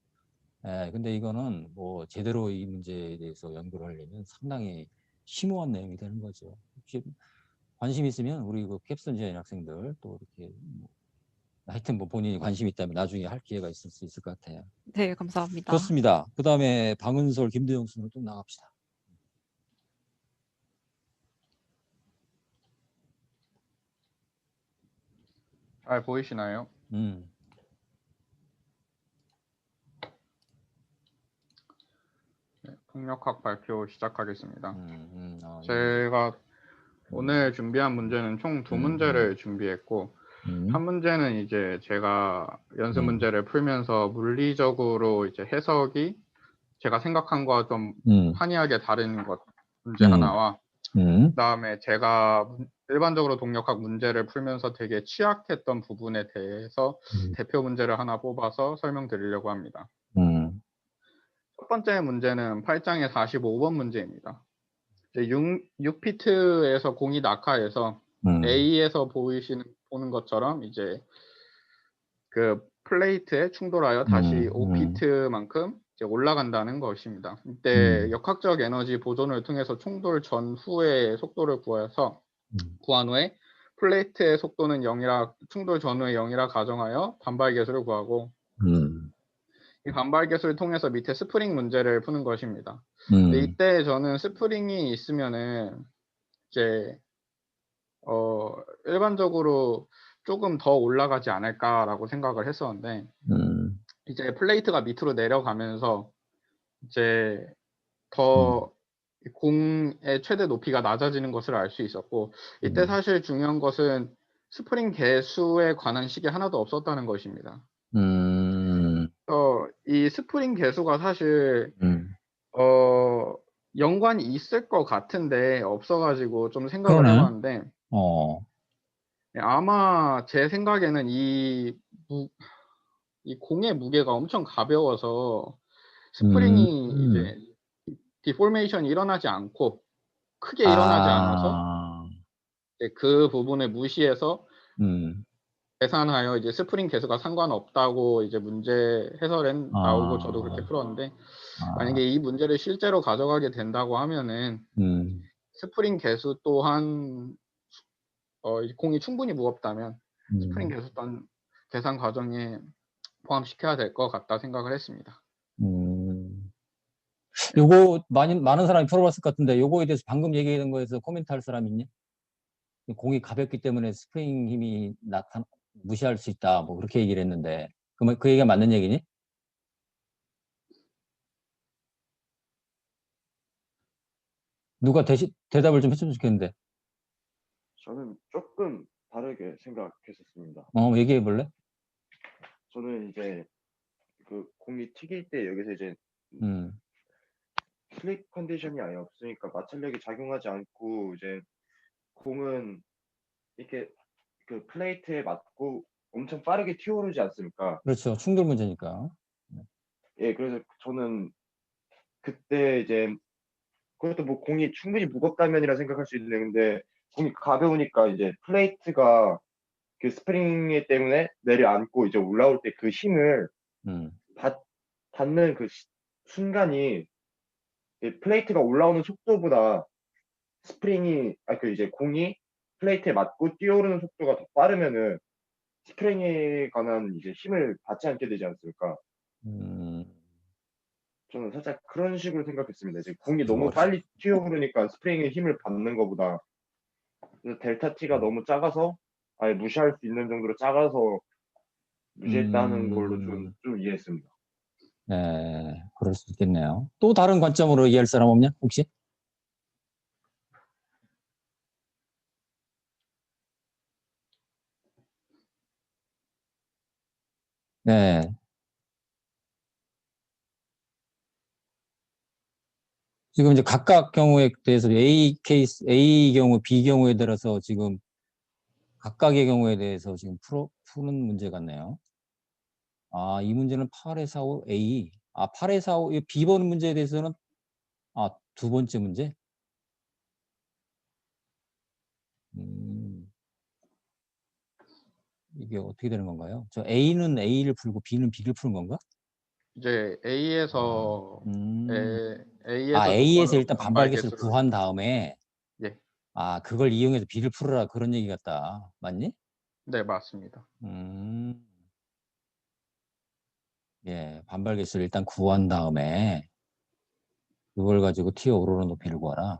A: 예, 근데 이거는 뭐 제대로 이 문제에 대해서 연구를 하려면 상당히 심오한 내용이 되는 거죠. 혹시 관심 있으면 우리 그 캡스톤 지원 학생들 또 이렇게 뭐 하여튼 뭐 본인이 관심 있다면 나중에 할 기회가 있을 수 있을 것 같아요.
J: 네, 감사합니다.
A: 좋습니다. 그 다음에 방은솔, 김도영 순으로 또 나갑시다.
K: 잘 보이시나요? 네, 폭력학 발표 시작하겠습니다.
A: 네.
K: 제가 오늘 준비한 문제는 총 두 문제를 준비했고 한 문제는 이제 제가 연습 문제를 풀면서 물리적으로 이제 해석이 제가 생각한 거와 좀 판이하게 다른 것 문제 하나와 그다음에 제가 일반적으로 동력학 문제를 풀면서 되게 취약했던 부분에 대해서 대표 문제를 하나 뽑아서 설명드리려고 합니다. 첫 번째 문제는 8장의 45번 문제입니다. 6피트에서 공이 낙하해서 A에서 보는 것처럼 이제 그 플레이트에 충돌하여 다시 5피트만큼 올라간다는 것입니다. 이때 역학적 에너지 보존을 통해서 충돌 전후의 속도를 구한 후에 플레이트의 속도는 0이라 충돌 전후에 0이라 가정하여 반발 계수를 구하고 이 반발 계수를 통해서 밑에 스프링 문제를 푸는 것입니다. 근데 이때 저는 스프링이 있으면은 이제 일반적으로 조금 더 올라가지 않을까라고 생각을 했었는데 이제 플레이트가 밑으로 내려가면서 이제 더 공의 최대 높이가 낮아지는 것을 알 수 있었고 이때 사실 중요한 것은 스프링 개수에 관한 식이 하나도 없었다는 것입니다. 이 스프링 개수가 사실 연관이 있을 것 같은데 없어가지고 좀 생각을
A: 그러네.
K: 해봤는데 아마 제 생각에는 이 공의 무게가 엄청 가벼워서 스프링이 이제 디포메이션이 일어나지 않고 크게 일어나지 않아서 이제 그 부분을 무시해서 계산하여 이제 스프링 개수가 상관없다고 이제 문제 해설엔 나오고 저도 그렇게 풀었는데 만약에 이 문제를 실제로 가져가게 된다고 하면은 스프링 개수 또한 이 공이 충분히 무겁다면 스프링 개수 또한 계산 과정에 포함시켜야 될 것 같다 생각을 했습니다.
A: 요거 많은 사람이 풀어봤을 것 같은데 요거에 대해서 방금 얘기한 거에서 코멘트 할 사람 있니? 공이 가볍기 때문에 스프링 힘이 무시할 수 있다. 뭐 그렇게 얘기를 했는데 그 얘기가 맞는 얘기니? 누가 대답을 좀 해주면 좋겠는데.
G: 저는 조금 다르게 생각했었습니다.
A: 얘기해 볼래?
G: 저는 이제 그 공이 튀길 때 여기서 이제 슬립 컨디션이 아예 없으니까 마찰력이 작용하지 않고 이제 공은 이렇게 그 플레이트에 맞고 엄청 빠르게 튀어오르지 않습니까?
A: 그렇죠. 충돌 문제니까.
G: 예, 그래서 저는 그때 이제 그것도 뭐 공이 충분히 무겁다면이라 생각할 수 있는데 공이 가벼우니까 이제 플레이트가 그 스프링 때문에 내려앉고 이제 올라올 때 그 힘을 받는 그 순간이 플레이트가 올라오는 속도보다 스프링이 그 이제 공이 플레이트에 맞고 뛰어오르는 속도가 더 빠르면은 스프링에 관한 이제 힘을 받지 않게 되지 않습니까? 저는 살짝 그런 식으로 생각했습니다. 이제 공이 너무 빨리 튀어오르니까 스프링의 힘을 받는 것보다 델타 T가 너무 작아서 아예 무시할 수 있는 정도로 작아서 무시했다는 걸로 좀 이해했습니다.
A: 네, 그럴 수 있겠네요. 또 다른 관점으로 이해할 사람 없냐? 혹시? 네. 지금 이제 각각 경우에 대해서 A 케이스, A 경우, B 경우에 따라서 지금 각각의 경우에 대해서 지금 푸는 문제 같네요. 아, 이 문제는 8-4-5 A. 아, 8-4-5, 이 B번 문제에 대해서는 두 번째 문제? 이게 어떻게 되는 건가요? 저 A는 A를 풀고 B는 B를 푸는 건가?
K: 이제 A에서
A: A에서
K: 조건으로
A: 일단 반발 개수를 구한 다음에
K: 예.
A: 그걸 이용해서 B를 풀으라 그런 얘기 같다. 맞니?
K: 네, 맞습니다.
A: 예, 반발 개수를 일단 구한 다음에 그걸 가지고 튀어 오르는 높이를 구하라.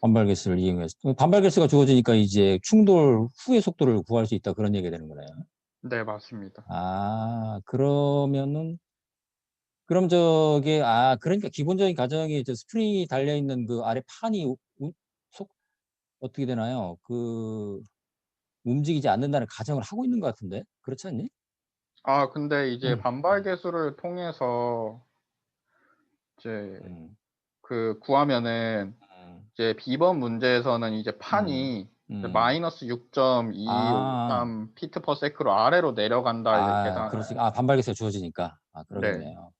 A: 반발 개수를 이용해서 반발 개수가 주어지니까 이제 충돌 후의 속도를 구할 수 있다 그런 얘기가 되는 거네요.
K: 네, 맞습니다.
A: 그러면은 그럼 저게 그러니까 기본적인 가정이 저 스프링이 달려 있는 그 아래 판이 어떻게 되나요? 그 움직이지 않는다는 가정을 하고 있는 것 같은데 그렇지 않니?
K: 근데 이제 반발 개수를 통해서 이제 그 구하면은 이제 B번 문제에서는 이제 판이 마이너스 6.253 피트 퍼 세크로 아래로 내려간다 이제 계산.
A: 그렇지. 반발 개수가 주어지니까.
K: 네.
A: 그러겠네요.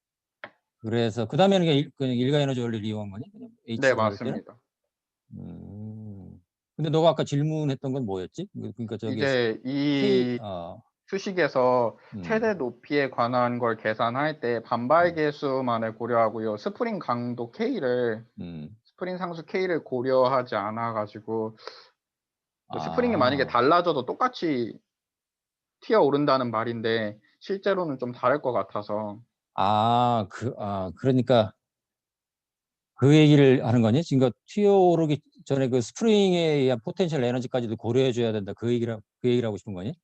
A: 그래서 그 다음에는 그냥 일가 에너지 원리를 이용한 거니? 그냥
K: 네,
A: H로 할 때는?
K: 맞습니다.
A: 근데 너가 아까 질문했던 건 뭐였지? 그러니까 저기
K: 이제 이 수식에서 최대 높이에 관한 걸 계산할 때 반발 개수만을 고려하고요. 스프링 강도 K를 스프링 상수 K를 고려하지 않아 가지고 스프링이 만약에 달라져도 똑같이 튀어 오른다는 말인데 실제로는 좀 다를 것 같아서.
A: 그러니까 그 얘기를 하는 거니? 지금 튀어오르기 전에 그 스프링에 의한 포텐셜 에너지까지도 고려해 줘야 된다. 그 얘기를 하고 싶은 거니?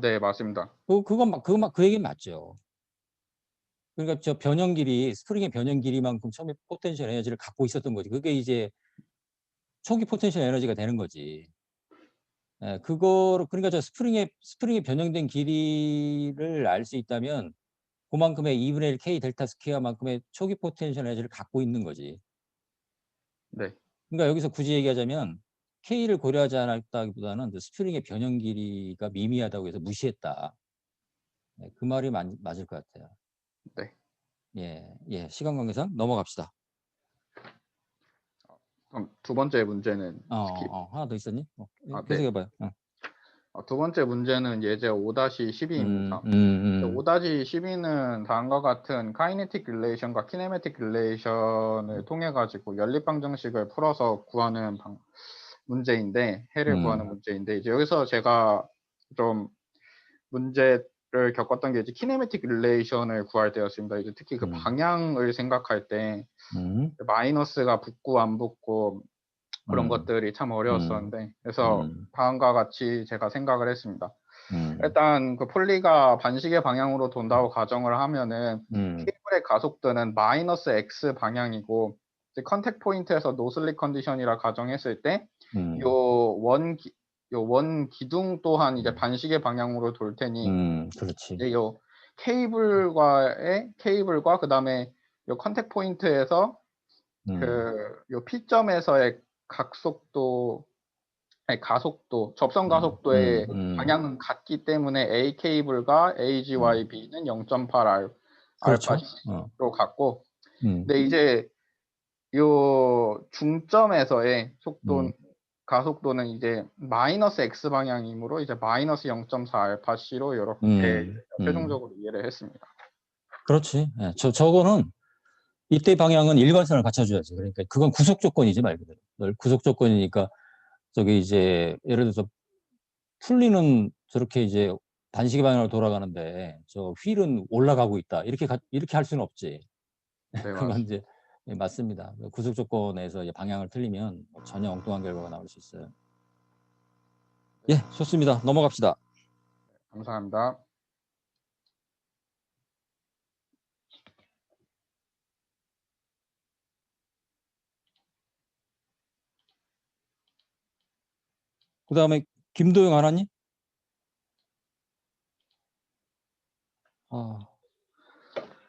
K: 네, 맞습니다.
A: 그 얘기는 맞죠. 그러니까 저 변형 길이, 스프링의 변형 길이만큼 처음에 포텐셜 에너지를 갖고 있었던 거지. 그게 이제 초기 포텐셜 에너지가 되는 거지. 예, 그러니까 저 스프링의 변형된 길이를 알 수 있다면 그만큼의 2분의 1 K 델타 스퀘어만큼의 초기 포텐셜 에너지를 갖고 있는 거지.
K: 네.
A: 그러니까 여기서 굳이 얘기하자면 K를 고려하지 않았다기보다는 스프링의 변형 길이가 미미하다고 해서 무시했다. 네, 그 말이 맞을 것 같아요.
K: 네.
A: 예, 시간 관계상 넘어갑시다.
K: 그럼 두 번째 문제는 스킵.
A: 하나 더 있었니?
K: 네.
A: 계속해봐요.
K: 두 번째 문제는 예제 5-12입니다. 5-12는 다음과 같은 카이네틱 릴레이션과 키네매틱 릴레이션을 통해 가지고 연립 방정식을 풀어서 구하는 문제인데 해를 구하는 문제인데 이제 여기서 제가 좀 문제를 겪었던 게 이제 키네매틱 릴레이션을 구할 때였습니다. 이제 특히 그 방향을 생각할 때 마이너스가 붙고 안 붙고 그런 것들이 참 어려웠었는데 그래서 다음과 같이 제가 생각을 했습니다. 일단 그 폴리가 반시계 방향으로 돈다고 가정을 하면은 케이블의 가속도는 마이너스 X 방향이고 이제 컨택 포인트에서 노슬립 컨디션이라 가정했을 때 요 원 기둥 또한 이제 반시계 방향으로 돌 테니
A: 그렇지.
K: 이제 요 케이블과 그다음에 요 컨택 포인트에서 요 P점에서의 접선 가속도의 방향은 같기 때문에 A 케이블과 AGYB는 0.8
A: 그렇죠.
K: 알파로 같고, 근데 이제 요 중점에서의 가속도는 이제 마이너스 X 방향이므로 이제 마이너스 0.4 알파 C로 이렇게 최종적으로 이해를 했습니다.
A: 그렇지. 예, 저거는 이때 방향은 일관성을 갖춰줘야지. 그러니까 그건 구속 조건이지 말 그대로. 구속 조건이니까 저기 이제 예를 들어서 풀리는 저렇게 이제 반시계 방향으로 돌아가는데 저 휠은 올라가고 있다. 이렇게 할 수는 없지.
K: 네,
A: 그건 이제 맞습니다. 구속 조건에서 이제 방향을 틀리면 전혀 엉뚱한 결과가 나올 수 있어요. 예, 좋습니다. 넘어갑시다.
K: 감사합니다.
A: 그 다음에 김도영 안 왔니?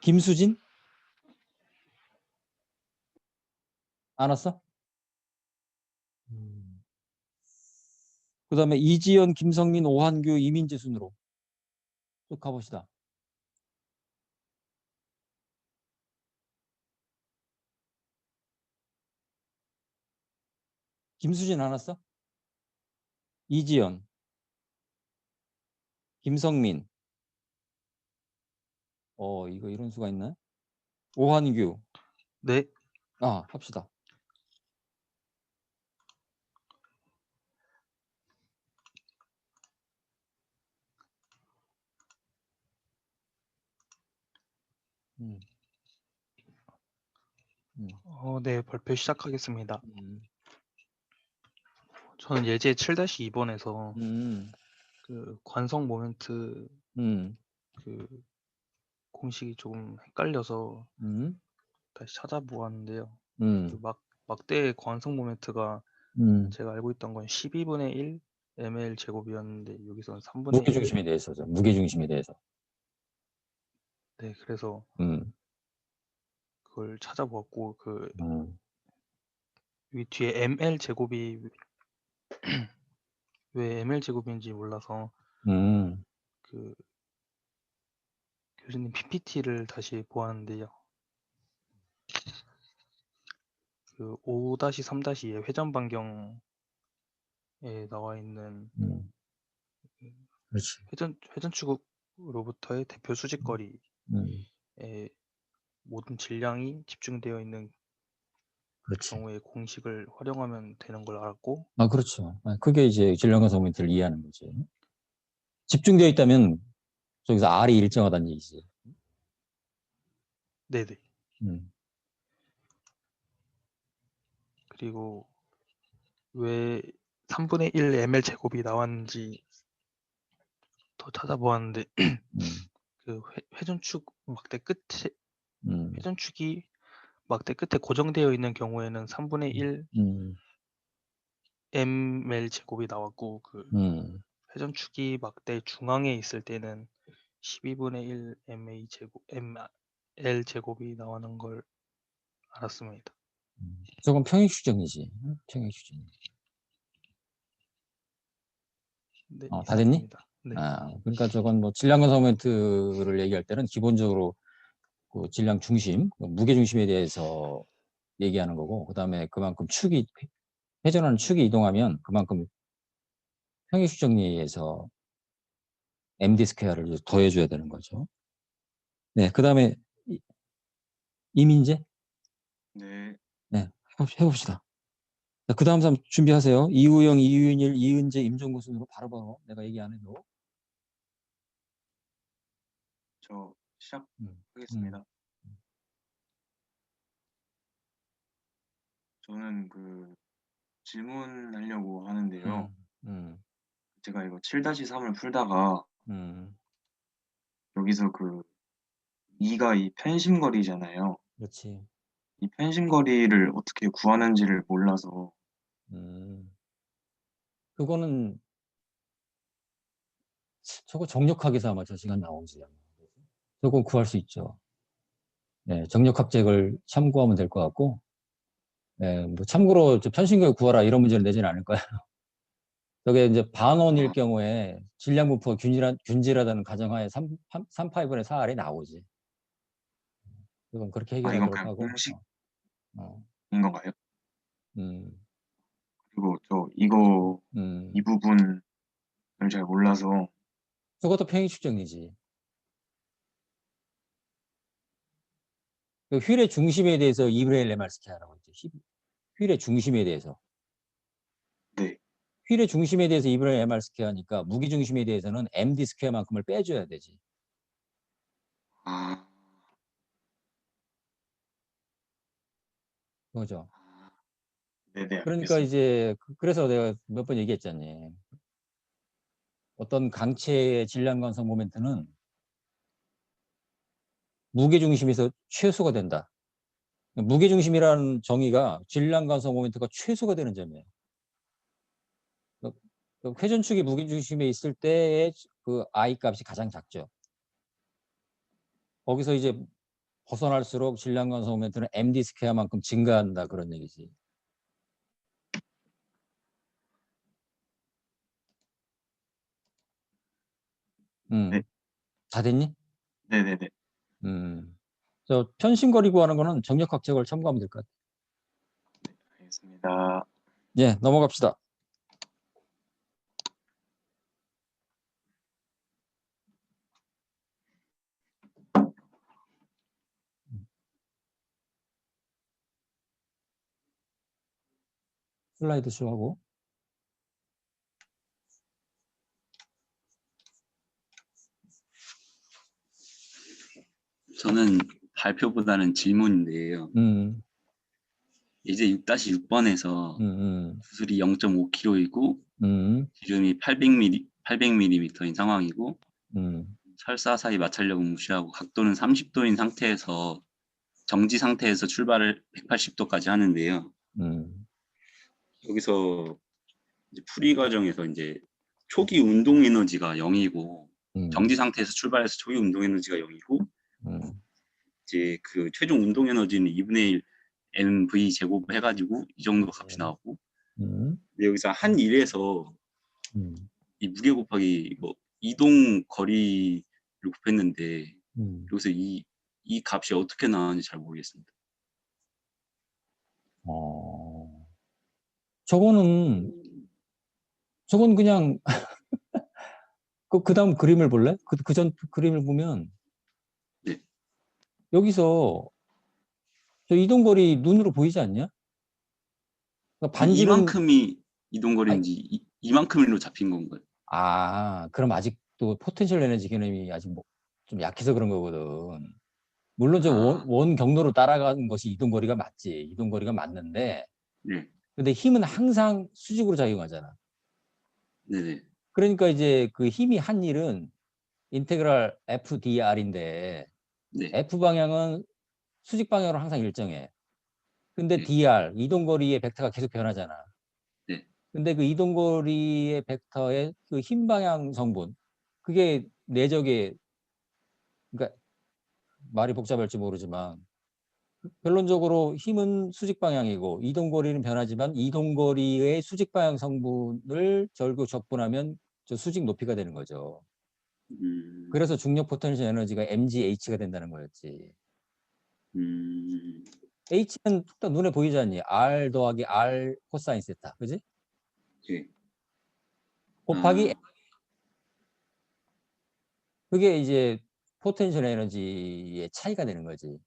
A: 김수진? 안 왔어? 그 다음에 이지연, 김성민, 오한규, 이민재 순으로 쭉 가봅시다. 김수진 안 왔어? 이지연, 김성민. 이거 이런 수가 있나? 오한규.
L: 네.
A: 합시다.
L: 네, 발표 시작하겠습니다. 저는 예제 7-2번에서 그 관성 모멘트 그 공식이 조금 헷갈려서 다시 찾아보았는데요. 그 막대의 관성 모멘트가 제가 알고 있던 건 12분의 1 ml 제곱이었는데 여기서는 3분의 1.
A: 무게중심에 대해서죠. 무게중심에 대해서.
L: 네, 그래서 그걸 찾아보았고 그 여기 뒤에 ml 제곱이 왜 ml 제곱인지 몰라서 그 교수님 PPT를 다시 보았는데요. 그 5-3-2의 회전 반경에 나와 있는
A: 그렇지.
L: 회전축으로부터의 대표 수직거리에 모든 질량이 집중되어 있는
A: 그렇지.
L: 경우에 공식을 활용하면 되는 걸 알았고,
A: 그렇죠. 그게 이제 질량관성 모멘트를 이해하는 거지. 집중되어 있다면 저기서 R이 일정하다는 얘기지.
L: 네네. 그리고 왜 3분의 1 ml 제곱이 나왔는지 더 찾아보았는데 그 회전축 막대 끝에 회전축이 막대 끝에 고정되어 있는 경우에는 3분의 1 ml 제곱이 나왔고 그 회전축이 막대 중앙에 있을 때는 12분의 1 ml 제곱이 나오는 걸 알았습니다.
A: 저건 평행 추정이지. 평행 추정.
L: 네,
A: 다 됐니?
L: 네.
A: 그러니까 저건 뭐 질량관성 모멘트를 얘기할 때는 기본적으로 그 질량 중심, 무게 중심에 대해서 얘기하는 거고, 그다음에 그만큼 회전하는 축이 이동하면 그만큼 평행 추정리에서 MD 스퀘어를 더해줘야 되는 거죠. 네, 그다음에 이민재?
M: 네.
A: 네, 해봅시다. 그 다음 사람 준비하세요. 이우영, 이윤일, 이은재, 임종구 순으로 바로바로 내가 얘기 안 해도.
M: 저 시작하겠습니다. 저는 그 질문하려고 하는데요. 제가 이거 7-3을 풀다가 여기서 그 2가 이 편심거리잖아요.
A: 그렇지.
M: 이 편심거리를 어떻게 구하는지를 몰라서
A: 그거는 저거 정력학에서 아마 저 시간 나오지. 저거 구할 수 있죠. 네, 정력학책을 참고하면 될 것 같고, 네, 뭐 참고로 저 편심거리 구하라 이런 문제를 내지는 않을 거예요. 저게 이제 반원일 경우에 질량 분포가 균질하다는 가정하에 3파이분의 4R이 나오지. 이건 그렇게
M: 이건
A: 해결하도록
M: 그냥
A: 하고.
M: 공식인 건가요? 그리고 저 이 부분을 잘 몰라서
A: 저것도 평행 추정이지. 그 휠의 중심에 대해서 2분의 1 MR 스퀘어라고 했죠. 휠의 중심에 대해서.
M: 네.
A: 휠의 중심에 대해서 2분의 1 MR 스퀘어니까 무기 중심에 대해서는 MD 스퀘어만큼을 빼줘야 되지. 그거죠.
M: 네네.
A: 그러니까
M: 알겠습니다.
A: 이제 그래서 내가 몇 번 얘기했잖니. 어떤 강체의 질량 관성 모멘트는 무게 중심에서 최소가 된다. 무게 중심이라는 정의가 질량 관성 모멘트가 최소가 되는 점이에요. 회전축이 무게 중심에 있을 때의 그 I 값이 가장 작죠. 거기서 이제 벗어날수록 질량 감소 모멘트는 md 스퀘어만큼 증가한다 그런 얘기지.
M: 네.
A: 다 됐니?
M: 네네네.
A: 저 편심거리 구하는 거는 정력학 제거를 참고하면 될 것 같아요.
M: 알겠습니다.
A: 예, 넘어갑시다. 슬라이드 쇼하고.
N: 저는 발표보다는 질문인데요. 이제 6-6번에서 구슬이 0.5kg이고 기름이 800ml인 상황이고 철사 사이 마찰력은 무시하고 각도는 30도인 상태에서 정지 상태에서 출발을 180도까지 하는데요. 여기서 이제 풀이 과정에서 이제 초기 운동 에너지가 0이고 정지 상태에서 출발해서 초기 운동 에너지가 0이고 이제 그 최종 운동 에너지는 2분의 1 mv 제곱 해가지고 이 정도 값이 나오고 근데 여기서 한 일에서 이 무게 곱하기 뭐 이동 거리를 곱했는데 여기서 이 값이 어떻게 나왔는지 잘 모르겠습니다.
A: 저건 그냥 그 다음 그림을 볼래? 그 전 그림을 보면
N: 네.
A: 여기서 저 이동거리 눈으로 보이지 않냐? 그러니까 반지름
N: 이만큼이 이동거리인지 이만큼으로 잡힌 건가요?
A: 그럼 아직도 포텐셜 에너지 개념이 아직 좀 약해서 그런 거거든. 물론 저 원 경로로 따라가는 것이 이동거리가 맞지. 이동거리가 맞는데
N: 네.
A: 근데 힘은 항상 수직으로 작용하잖아.
N: 네네.
A: 그러니까 이제 그 힘이 한 일은 인테그랄 FDR인데
N: 네.
A: F 방향은 수직 방향으로 항상 일정해. 근데
N: 네.
A: DR, 이동거리의 벡터가 계속 변하잖아.
N: 네.
A: 근데 그 이동거리의 벡터의 그 힘 방향 성분, 그게 내적의, 그러니까 말이 복잡할지 모르지만 결론적으로 힘은 수직 방향이고 이동거리는 변하지만 이동거리의 수직 방향 성분을 결국 적분하면 저 수직 높이가 되는 거죠. 그래서 중력 포텐셜 에너지가 mgH가 된다는 거였지. H는 딱 눈에 보이지 않니? R 더하기 R 코사인 세타, 그지?
N: 네.
A: 곱하기 그게 이제 포텐셜 에너지의 차이가 되는 거지.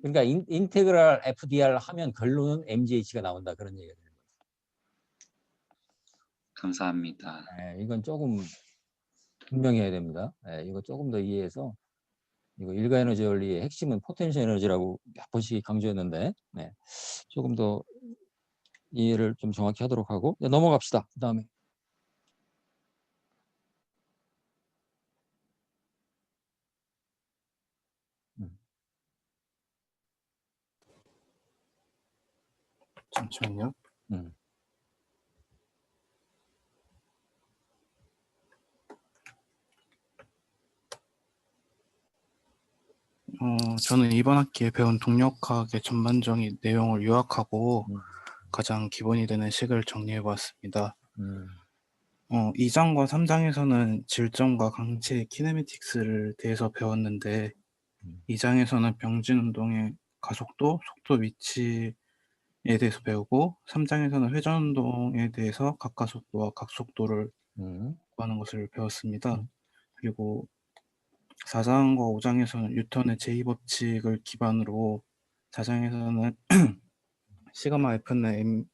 A: 그러니까 인테그랄 FDR 하면 결론은 mgH가 나온다 그런 얘기가 되는 거죠.
N: 감사합니다.
A: 이건 조금 분명히 해야 됩니다. 이거 조금 더 이해해서 이거 일가 에너지 원리의 핵심은 포텐셜 에너지라고 몇 번씩 강조했는데 조금 더 이해를 좀 정확히 하도록 하고 넘어갑시다. 그 다음에
O: 잠시만요. 저는 이번 학기에 배운 동력학의 전반적인 내용을 요약하고 가장 기본이 되는 식을 정리해 보았습니다. 2장과 3장에서는 질점과 강체의 키네매틱스를 대해서 배웠는데 2장에서는 병진 운동의 가속도, 속도, 위치에 대해서 배우고 3장에서는 회전 운동에 대해서 각가속도와 각속도를 구하는 것을 배웠습니다. 그리고 4장과 5장에서는 뉴턴의 제2법칙을 기반으로 4장에서는 시그마 F는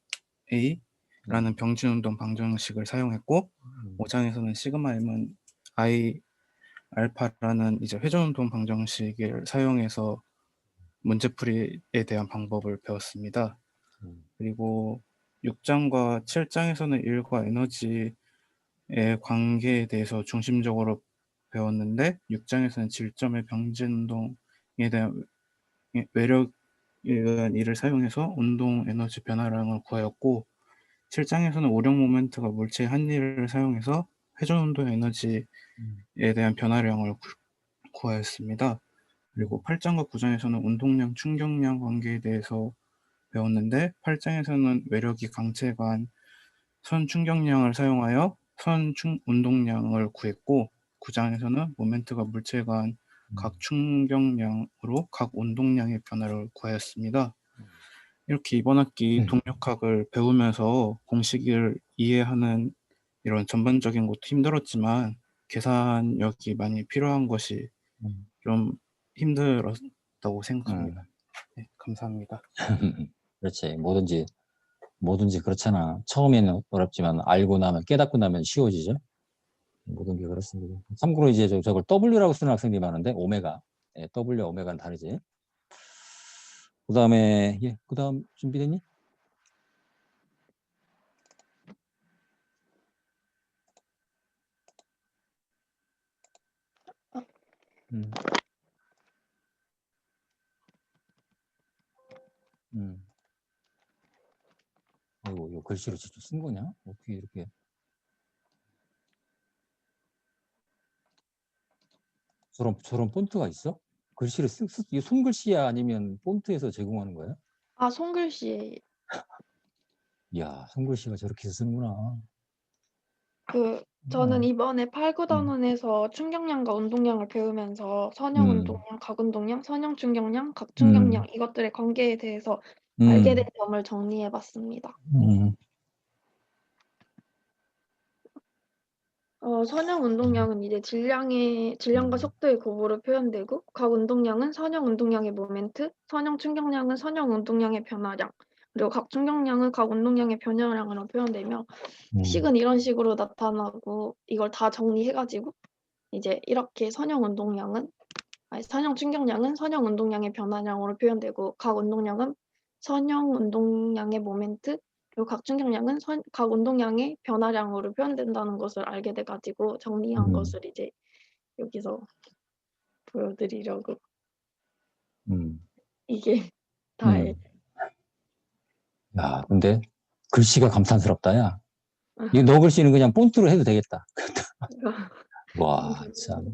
O: MA라는 병진운동 방정식을 사용했고 5장에서는 시그마 M은 I 알파라는 이제 회전운동 방정식을 사용해서 문제풀이에 대한 방법을 배웠습니다. 그리고 6장과 7장에서는 일과 에너지의 관계에 대해서 중심적으로 배웠는데 6장에서는 질점의 병진운동에 대한 외력에 의한 일을 사용해서 운동 에너지 변화량을 구하였고 7장에서는 오력 모멘트가 물체의 한 일을 사용해서 회전 운동 에너지에 대한 변화량을 구하였습니다. 그리고 8장과 9장에서는 운동량, 충격량 관계에 대해서 배웠는데 8장에서는 외력이 강체간 선 충격량을 사용하여 운동량을 구했고 9장에서는 모멘트가 물체 간 각 충격량으로 각 운동량의 변화를 구하였습니다. 이렇게 이번 학기 동력학을 배우면서 공식을 이해하는 이런 전반적인 것도 힘들었지만 계산력이 많이 필요한 것이 좀 힘들었다고 생각합니다. 네, 감사합니다.
A: 그렇지. 뭐든지 그렇잖아. 처음에는 어렵지만 알고 나면, 깨닫고 나면 쉬워지죠. 모든 게 그렇습니다. 참고로 이제 저걸 W라고 쓰는 학생들이 많은데, 오메가. 예, W와 오메가는 다르지. 그 다음에, 예, 그 다음 준비됐니? 음. 아이고, 이거 글씨로 직접 쓴 거냐? 어떻게 이렇게. 저런 폰트가 있어? 글씨를 이게 손글씨야? 아니면 폰트에서 제공하는 거야?
P: 아, 손글씨예요.
A: 이야, 손글씨가 저렇게 쓰는구나.
P: 저는 이번에 8, 9단원에서 충격량과 운동량을 배우면서 선형 운동량, 각 운동량, 선형 충격량, 각 충격량 이것들의 관계에 대해서 알게 된 점을 정리해 봤습니다. 선형 운동량은 이제 질량과 속도의 곱으로 표현되고, 각 운동량은 선형 운동량의 모멘트, 선형 충격량은 선형 운동량의 변화량, 그리고 각 충격량은 각 운동량의 변화량으로 표현되며, 식은 이런 식으로 나타나고, 이걸 다 정리해가지고 이제 이렇게 선형 충격량은 선형 운동량의 변화량으로 표현되고, 각 운동량은 선형 운동량의 모멘트, 그리고 각 충격량은 각 운동량의 변화량으로 표현된다는 것을 알게 돼가지고 정리한 것을 이제 여기서 보여드리려고. 이게 다예요.
A: 야, 근데 글씨가 감탄스럽다, 야. 이거 너 글씨는 그냥 폰트로 해도 되겠다. 와, 참.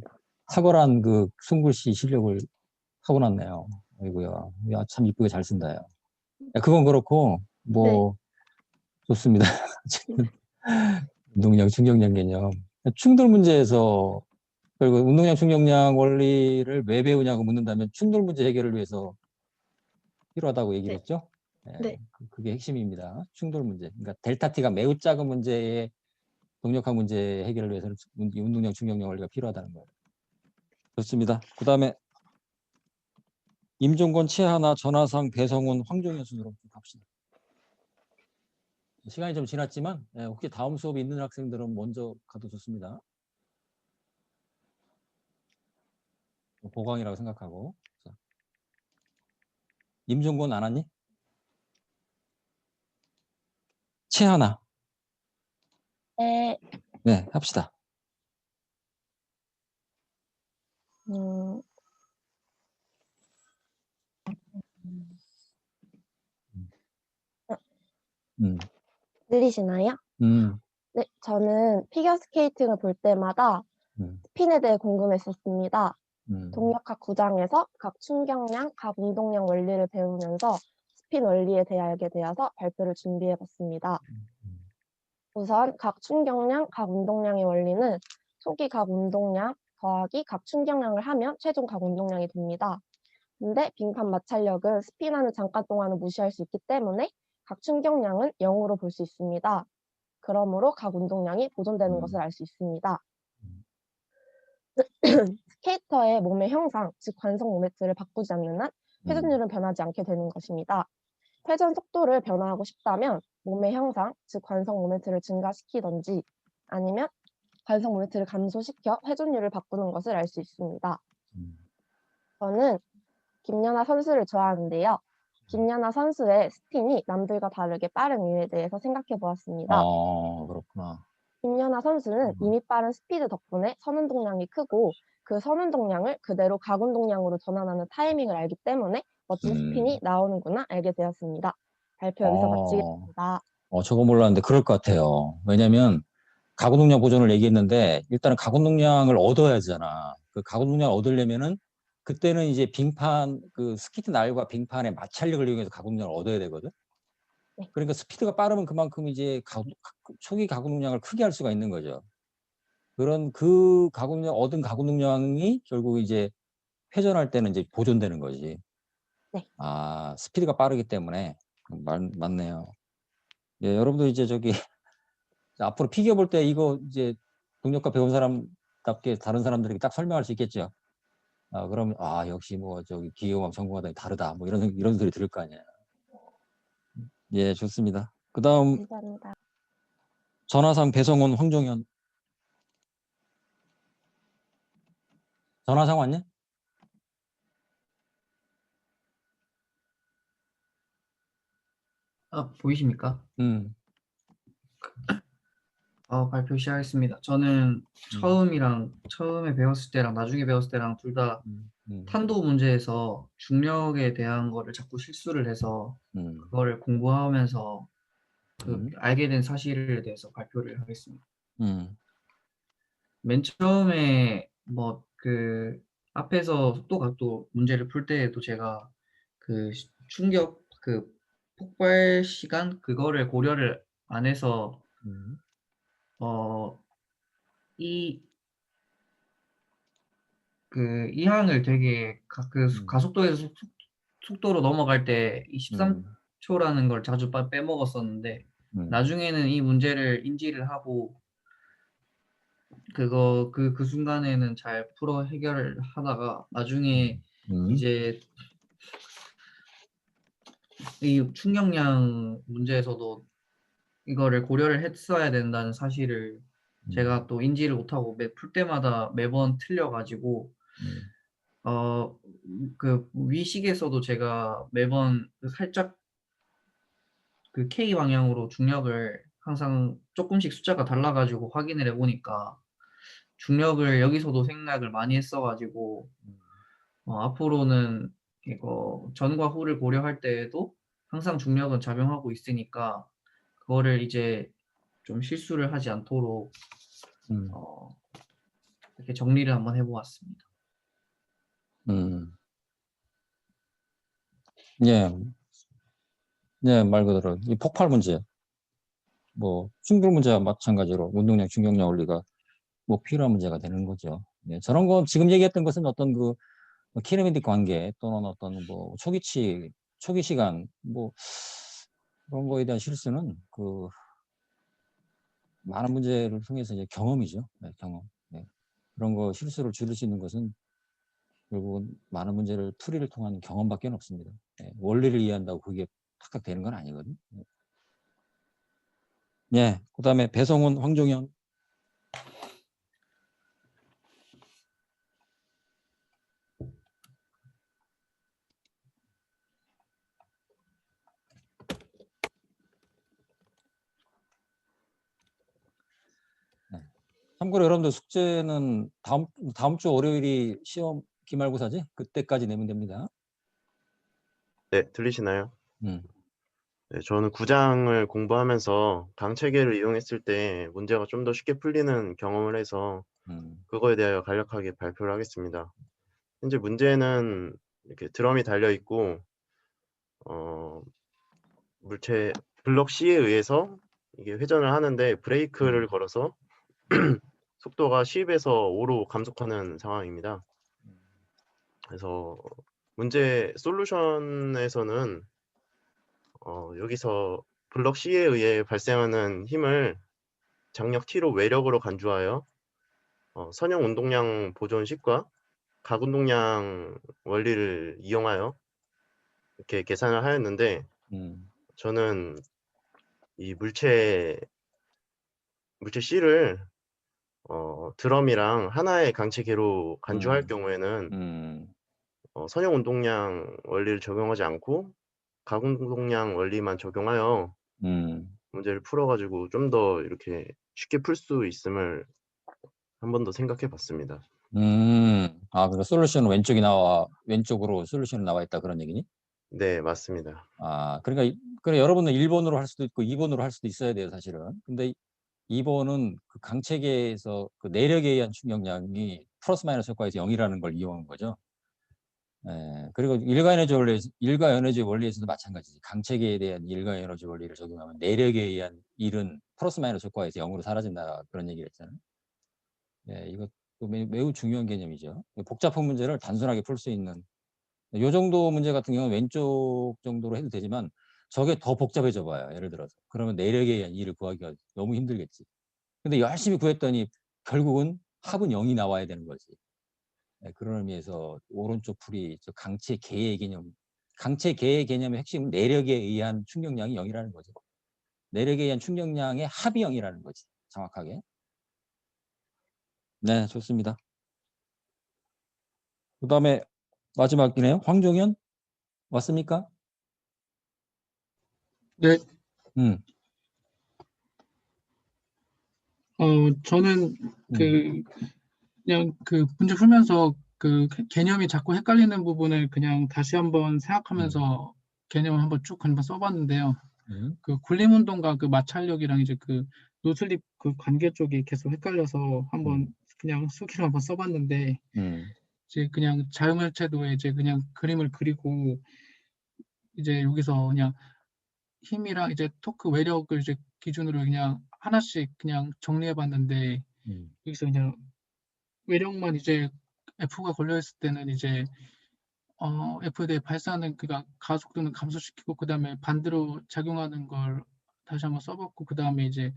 A: 탁월한 그 손글씨 실력을 타고났네요. 아이고야. 야, 참 이쁘게 잘 쓴다, 야. 그건 그렇고, 뭐, 좋습니다. 운동량, 충격량 개념. 충돌 문제에서, 그리고 운동량, 충격량 원리를 왜 배우냐고 묻는다면 충돌 문제 해결을 위해서 필요하다고 얘기를 했죠?
P: 네.
A: 그게 핵심입니다. 충돌 문제. 그러니까 델타 T가 매우 작은 문제의 동력학 문제 해결을 위해서는 운동량, 충격량 원리가 필요하다는 거예요. 좋습니다. 그 다음에 임종건, 최하나, 전하상, 배성훈, 황종현 순으로 갑시다. 시간이 좀 지났지만 혹시 다음 수업이 있는 학생들은 먼저 가도 좋습니다. 보강이라고 생각하고. 자. 임종건 안 왔니? 최하나.
Q: 네.
A: 네, 합시다.
Q: 들리시나요? 네, 저는 피겨스케이팅을 볼 때마다 스핀에 대해 궁금했었습니다. 동력학 9장에서 각 충격량, 각 운동량 원리를 배우면서 스핀 원리에 대해 알게 되어서 발표를 준비해봤습니다. 우선 각 충격량, 각 운동량의 원리는 초기 각 운동량 더하기 각 충격량을 하면 최종 각 운동량이 됩니다. 근데 빙판 마찰력은 스핀하는 잠깐 동안은 무시할 수 있기 때문에 각 충격량은 0으로 볼 수 있습니다. 그러므로 각 운동량이 보존되는 것을 알 수 있습니다. 스케이터의 몸의 형상, 즉 관성 모멘트를 바꾸지 않는 한 회전율은 변하지 않게 되는 것입니다. 회전 속도를 변화하고 싶다면 몸의 형상, 즉 관성 모멘트를 증가시키던지 아니면 관성 모멘트를 감소시켜 회전율을 바꾸는 것을 알 수 있습니다. 저는 김연아 선수를 좋아하는데요. 김연아 선수의 스핀이 남들과 다르게 빠른 이유에 대해서 생각해 보았습니다.
A: 그렇구나.
Q: 김연아 선수는 이미 빠른 스피드 덕분에 선운동량이 크고 그 선운동량을 그대로 각운동량으로 전환하는 타이밍을 알기 때문에 멋진 스핀이 나오는구나 알게 되었습니다. 발표 여기서 마치겠습니다.
A: 저거 몰랐는데 그럴 것 같아요. 왜냐면 가구동량 보존을 얘기했는데 일단은 가구동량을 얻어야 하잖아. 그 가공 능력을 얻으려면은 그때는 이제 빙판 그 스키트 날과 빙판의 마찰력을 이용해서 가공 능력을 얻어야 되거든.
Q: 네.
A: 그러니까 스피드가 빠르면 그만큼 이제 초기 가공 능력을 크게 할 수가 있는 거죠. 그런 그 가공 능력 얻은 가공 능력이 결국 이제 회전할 때는 이제 보존되는 거지.
Q: 네.
A: 아, 스피드가 빠르기 때문에 맞네요. 예, 여러분도 이제 저기 앞으로 피겨 볼 때 이거 이제 동력과 배운 사람답게 다른 사람들에게 딱 설명할 수 있겠죠. 아, 그럼 아, 역시 뭐 저기 기계공학 전공하더니 다르다. 뭐 이런 소리 들을 거 아니에요. 예, 좋습니다. 그다음
Q: 감사합니다.
A: 전화상 배성훈, 황종현. 전화상 왔냐?
R: 보이십니까? 발표 시작하겠습니다. 저는 처음에 배웠을 때랑 나중에 배웠을 때랑 둘 다 탄도 문제에서 중력에 대한 거를 자꾸 실수를 해서 그거를 공부하면서 알게 된 사실에 대해서 발표를 하겠습니다. 맨 처음에 뭐 그 앞에서 속도 각도 문제를 풀 때에도 제가 그 충격 그 폭발 시간 그거를 고려를 안 해서 이 항을 되게 가속도에서 속도로 넘어갈 때 23초라는 걸 자주 빼먹었었는데 나중에는 이 문제를 인지를 하고 그 순간에는 잘 풀어 해결을 하다가 나중에 이제 이 충격량 문제에서도 이거를 고려를 했어야 된다는 사실을 제가 또 인지를 못하고 풀 때마다 매번 틀려가지고 그 위식에서도 제가 매번 살짝 그 K 방향으로 중력을 항상 조금씩 숫자가 달라가지고 확인을 해보니까 중력을 여기서도 생각을 많이 했어가지고 앞으로는 이거 전과 후를 고려할 때에도 항상 중력은 작용하고 있으니까 그거를 이제 좀 실수를 하지 않도록 이렇게 정리를 한번 해보았습니다.
A: 예. 예, 말 그대로 이 폭발 문제, 뭐 충돌 문제와 마찬가지로 운동량, 충격량 원리가 뭐 필요한 문제가 되는 거죠. 예, 저런 거 지금 얘기했던 것은 어떤 그 키네마틱 관계 또는 어떤 뭐 초기 시간 뭐 그런 거에 대한 실수는 그 많은 문제를 통해서 이제 경험이죠. 네, 경험. 네. 그런 거 실수를 줄일 수 있는 것은 결국은 많은 문제를 풀이를 통한 경험밖에 없습니다. 네, 원리를 이해한다고 그게 탁탁 되는 건 아니거든요. 네. 예, 그다음에 배성훈, 황종현. 네. 참고로 여러분들 숙제는 다음 주 월요일이 시험 기말고사지? 그때까지 내면 됩니다.
S: 네, 들리시나요? 네, 저는 구장을 공부하면서 강체계를 이용했을 때 문제가 좀 더 쉽게 풀리는 경험을 해서 그거에 대하여 간략하게 발표를 하겠습니다. 현재 문제는 이렇게 드럼이 달려 있고 물체 블럭 C에 의해서 이게 회전을 하는데 브레이크를 걸어서 속도가 10에서 5로 감속하는 상황입니다. 그래서 문제 솔루션에서는 여기서 블럭 C에 의해 발생하는 힘을 장력 T로 외력으로 간주하여 선형 운동량 보존식과 각운동량 원리를 이용하여 이렇게 계산을 하였는데 저는 이 물체 C를 드럼이랑 하나의 강체계로 간주할 경우에는 선형 운동량 원리를 적용하지 않고 각운동량 원리만 적용하여 문제를 풀어가지고 좀 더 이렇게 쉽게 풀 수 있음을 한 번 더 생각해 봤습니다.
A: 아, 그러니까 솔루션은 왼쪽으로 솔루션이 나와 있다 그런 얘기니?
S: 네, 맞습니다.
A: 아, 그러니까 여러분은 1번으로 할 수도 있고 2번으로 할 수도 있어야 돼요, 사실은. 근데 2번은 그 강체계에서 그 내력에 의한 충격량이 플러스 마이너스 효과에서 0이라는 걸 이용한 거죠. 예, 그리고 일가 에너지 원리에서도 마찬가지지. 강체계에 대한 일가 에너지 원리를 적용하면 내력에 의한 일은 플러스 마이너스 효과에서 0으로 사라진다 그런 얘기를 했잖아요. 예, 이것도 매우 중요한 개념이죠. 복잡한 문제를 단순하게 풀 수 있는 이 정도 문제 같은 경우는 왼쪽 정도로 해도 되지만 저게 더 복잡해져 봐요. 예를 들어서 그러면 내력에 의한 일을 구하기가 너무 힘들겠지. 근데 열심히 구했더니 결국은 합은 0이 나와야 되는 거지. 네, 그런 의미에서 오른쪽 풀이 강체 개의 개념, 강체 개의 개념의 핵심은 내력에 의한 충격량이 0이라는 거죠. 내력에 의한 충격량의 합이 0이라는 거지. 정확하게. 네, 좋습니다. 그 다음에 마지막이네요. 황종현 왔습니까?
T: 네. 저는 그냥 그 문제 풀면서 그 개념이 자꾸 헷갈리는 부분을 그냥 다시 한번 생각하면서 개념을 한번 써봤는데요. 그 굴림운동과 그 마찰력이랑 이제 그 노슬립 그 관계 쪽이 계속 헷갈려서 한번 그냥 수기로 한번 써봤는데 이제 그냥 자유물체도에 이제 그냥 그림을 그리고 이제 여기서 그냥 힘이랑 이제 토크 외력을 이제 기준으로 그냥 하나씩 그냥 정리해봤는데 여기서 그냥 외력만 이제 F가 걸려있을 때는 이제 F에 대해 발사하는 그가 가속도는 감소시키고 그 다음에 반대로 작용하는 걸 다시 한번 써봤고 그 다음에 이제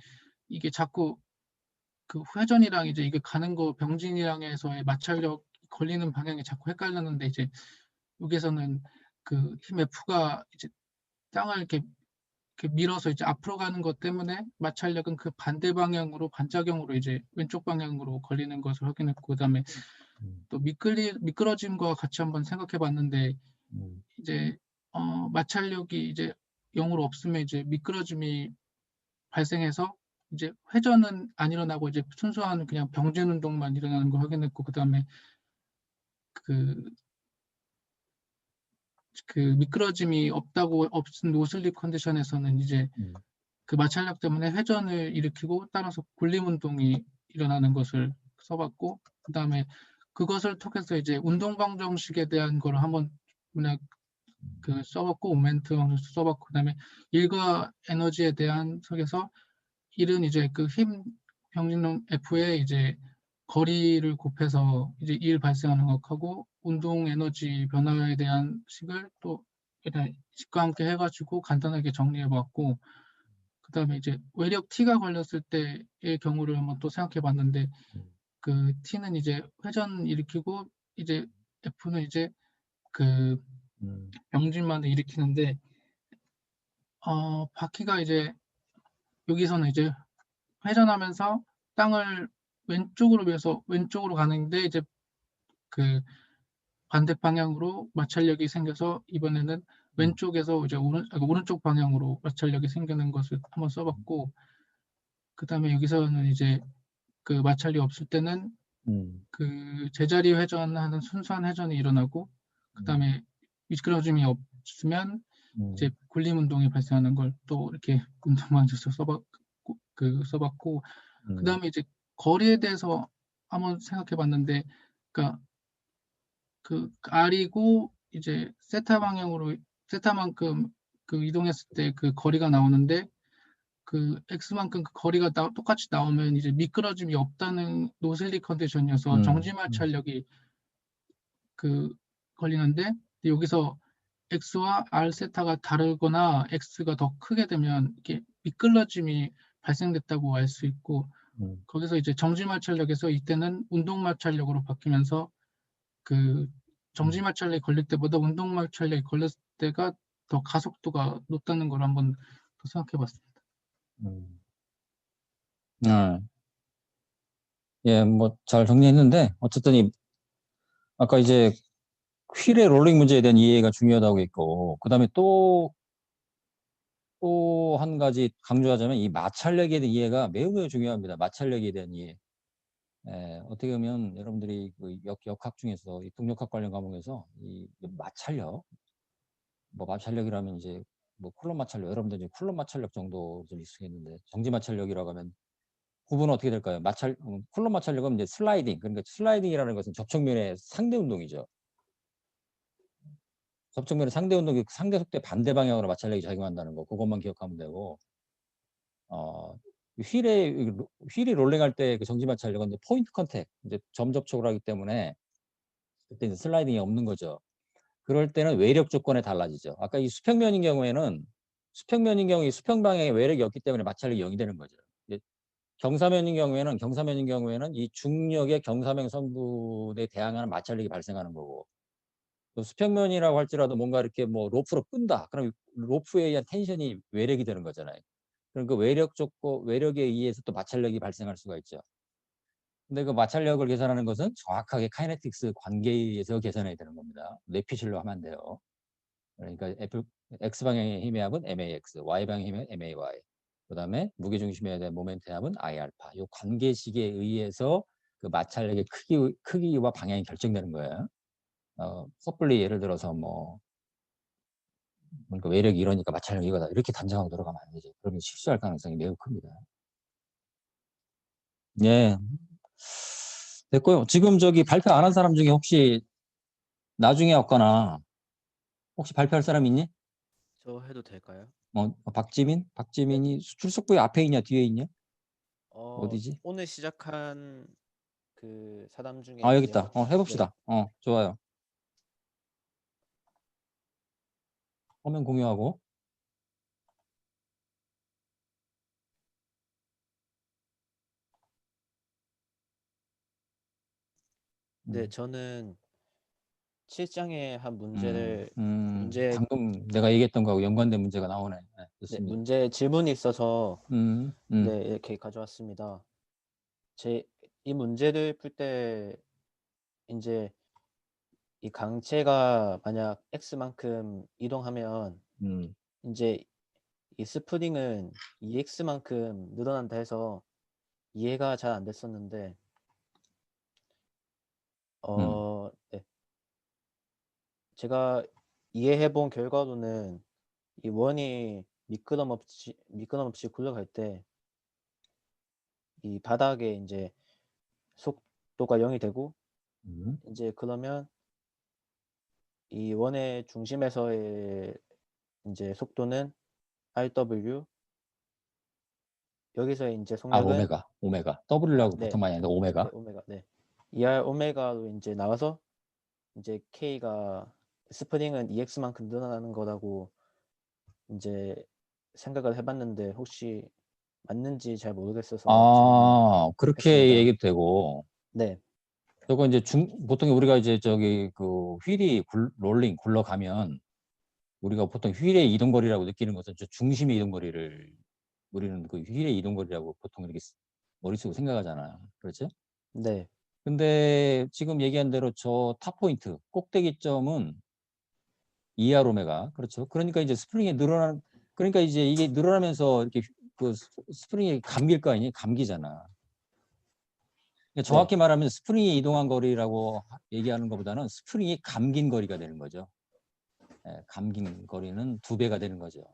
T: 이게 자꾸 그 회전이랑 이제 이게 가는 거 병진이랑에서의 마찰력 걸리는 방향이 자꾸 헷갈렸는데 이제 여기서는 그 힘 F가 이제 땅을 이렇게 밀어서 이제 앞으로 가는 것 때문에 마찰력은 그 반대 방향으로 반작용으로 이제 왼쪽 방향으로 걸리는 것을 확인했고 그다음에 또 미끄러짐과 같이 한번 생각해 봤는데 이제 마찰력이 이제 0으로 없으면 이제 미끄러짐이 발생해서 이제 회전은 안 일어나고 이제 순수한 그냥 병진 운동만 일어나는 걸 확인했고 그다음에 그 미끄러짐이 없은 노슬립 컨디션에서는 이제 그 마찰력 때문에 회전을 일으키고 따라서 굴림 운동이 일어나는 것을 써봤고 그다음에 그것을 통해서 이제 운동 방정식에 대한 걸 한번 그냥 그 써봤고 모멘트 방정식 써봤고 그다음에 일과 에너지에 대한 속에서 일은 이제 그 힘 병진동 F에 이제 거리를 곱해서 이제 일 발생하는 것하고 운동 에너지 변화에 대한 식을 또 일단 식과 함께 해가지고 간단하게 정리해봤고 그다음에 이제 외력 T가 걸렸을 때의 경우를 한번 또 생각해봤는데 그 T는 이제 회전 일으키고 이제 F는 이제 그 병진만을 일으키는데 바퀴가 이제 여기서는 이제 회전하면서 땅을 왼쪽으로 밀어서 왼쪽으로 가는데 이제 그 반대 방향으로 마찰력이 생겨서 이번에는 왼쪽에서 이제 오른쪽 방향으로 마찰력이 생기는 것을 한번 써봤고 그 다음에 여기서는 이제 그 마찰이 없을 때는 그 제자리 회전하는 순수한 회전이 일어나고 그 다음에 미끄러짐이 없으면 이제 굴림 운동이 발생하는 걸 또 이렇게 운동방에서 써봤고 그 다음에 이제 거리에 대해서 한번 생각해봤는데 그러니까 그 R이고 이제 세타 방향으로 세타만큼 그 이동했을 때 그 거리가 나오는데 그 X만큼 그 거리가 똑같이 나오면 이제 미끄러짐이 없다는 노슬립 컨디션이어서 정지 마찰력이 그 걸리는데 여기서 X와 R 세타가 다르거나 X가 더 크게 되면 이게 미끄러짐이 발생됐다고 알 수 있고 거기서 이제 정지 마찰력에서 이때는 운동 마찰력으로 바뀌면서 그 정지 마찰력이 걸릴 때보다 운동 마찰력이 걸렸을 때가 더 가속도가 높다는 걸 한번 더 생각해 봤습니다.
A: 예, 뭐 잘 정리했는데 어쨌든 아까 이제 휠의 롤링 문제에 대한 이해가 중요하다고 했고 그다음에 또 한 가지 강조하자면 이 마찰력에 대한 이해가 매우 중요합니다. 마찰력에 대한 이해. 예, 어떻게 보면 여러분들이 그 역학 중에서 이 동력학 관련 과목에서 이 마찰력, 뭐 마찰력이라면 이제 뭐 쿨럼 마찰력, 여러분들 이제 쿨럼 마찰력 정도 좀 익숙했는데 정지 마찰력이라고 하면 구분은 어떻게 될까요? 콜럼 마찰력은 이제 슬라이딩. 그러니까 슬라이딩이라는 것은 접촉면의 상대 운동이죠. 접촉면의 상대 운동이 상대 속도의 반대 방향으로 마찰력이 작용한다는 거. 그것만 기억하면 되고. 휠이 롤링할 때 그 정지 마찰력은 이제 포인트 컨택, 이제 점 접촉을 하기 때문에 그때 이제 슬라이딩이 없는 거죠. 그럴 때는 외력 조건에 달라지죠. 아까 이 수평면인 경우에는 수평 방향에 외력이 없기 때문에 마찰력이 0이 되는 거죠. 경사면인 경우에는 이 중력의 경사면 성분에 대항하는 마찰력이 발생하는 거고, 또 수평면이라고 할지라도 뭔가 이렇게 뭐 로프로 끈다. 그럼 로프에 의한 텐션이 외력이 되는 거잖아요. 그럼 그 외력에 의해서 또 마찰력이 발생할 수가 있죠. 근데 그 마찰력을 계산하는 것은 정확하게 카이네틱스 관계에 의해서 계산해야 되는 겁니다. 뇌피실로 하면 안 돼요. 그러니까 X방향의 힘의 합은 MAX, Y방향의 힘은 MAY. 그다음에 무게중심에 대한 모멘트의 합은 I알파. 이 관계식에 의해서 그 마찰력의 크기와 방향이 결정되는 거예요. 섣불리 예를 들어서 뭐 그러니까 외력이 이러니까 마찰력이 이거다 이렇게 단정하고 들어가면 안 되죠. 그러면 실수할 가능성이 매우 큽니다. 예. 됐고요. 지금 저기 발표 안 한 사람 중에 혹시 나중에 왔거나 혹시 발표할 사람 있니?
U: 저 해도 될까요?
A: 박지민이 출석부에 앞에 있냐 뒤에 있냐? 어디지?
U: 오늘 시작한 그 사담 중에
A: 여기
U: 있네요.
A: 있다. 해봅시다. 좋아요. 화면 공유하고.
U: 네, 저는 7장의 한 문제를
A: 방금 내가 얘기했던 거하고 연관된 문제가 나오네. 네,
U: 네,
A: 좋습니다.
U: 문제 질문이 있어서 네, 이렇게 가져왔습니다. 이 문제를 풀 때 이제 이 강체가 만약 x만큼 이동하면 이제 이 스프링은 2x만큼 늘어난다 해서 이해가 잘 안 됐었는데 네. 제가 이해해 본 결과로는 이 원이 미끄럼 없이 굴러갈 때 이 바닥에 이제 속도가 0이 되고 이제 그러면 이 원의 중심에서의 이제 속도는 RW 여기서 이제 속력은
A: 오메가. W라고
U: 네,
A: 보통 많이 하는데 오메가.
U: 네, 오메가. 네. 2R 오메가로 이제 나와서 이제 K가 스프링은 EX만큼 늘어나는 거라고 이제 생각을 해봤는데 혹시 맞는지 잘 모르겠어서
A: 그렇게 얘기도 되고.
U: 네.
A: 저거 이제 보통 우리가 이제 저기 그 휠이 롤링 굴러가면 우리가 보통 휠의 이동거리라고 느끼는 것은 저 중심의 이동거리를 우리는 그 휠의 이동거리라고 보통 이렇게 머릿속으로 생각하잖아요. 그렇죠?
U: 네.
A: 근데 지금 얘기한 대로 저 탑포인트 꼭대기점은 2R 오메가. 그렇죠? 그러니까 이제 스프링이 그러니까 이제 이게 늘어나면서 이렇게 그 스프링이 감길 거 아니에요? 감기잖아. 그러니까 정확히 말하면 스프링이 이동한 거리라고 얘기하는 것보다는 스프링이 감긴 거리가 되는 거죠. 네, 감긴 거리는 2배가 되는 거죠.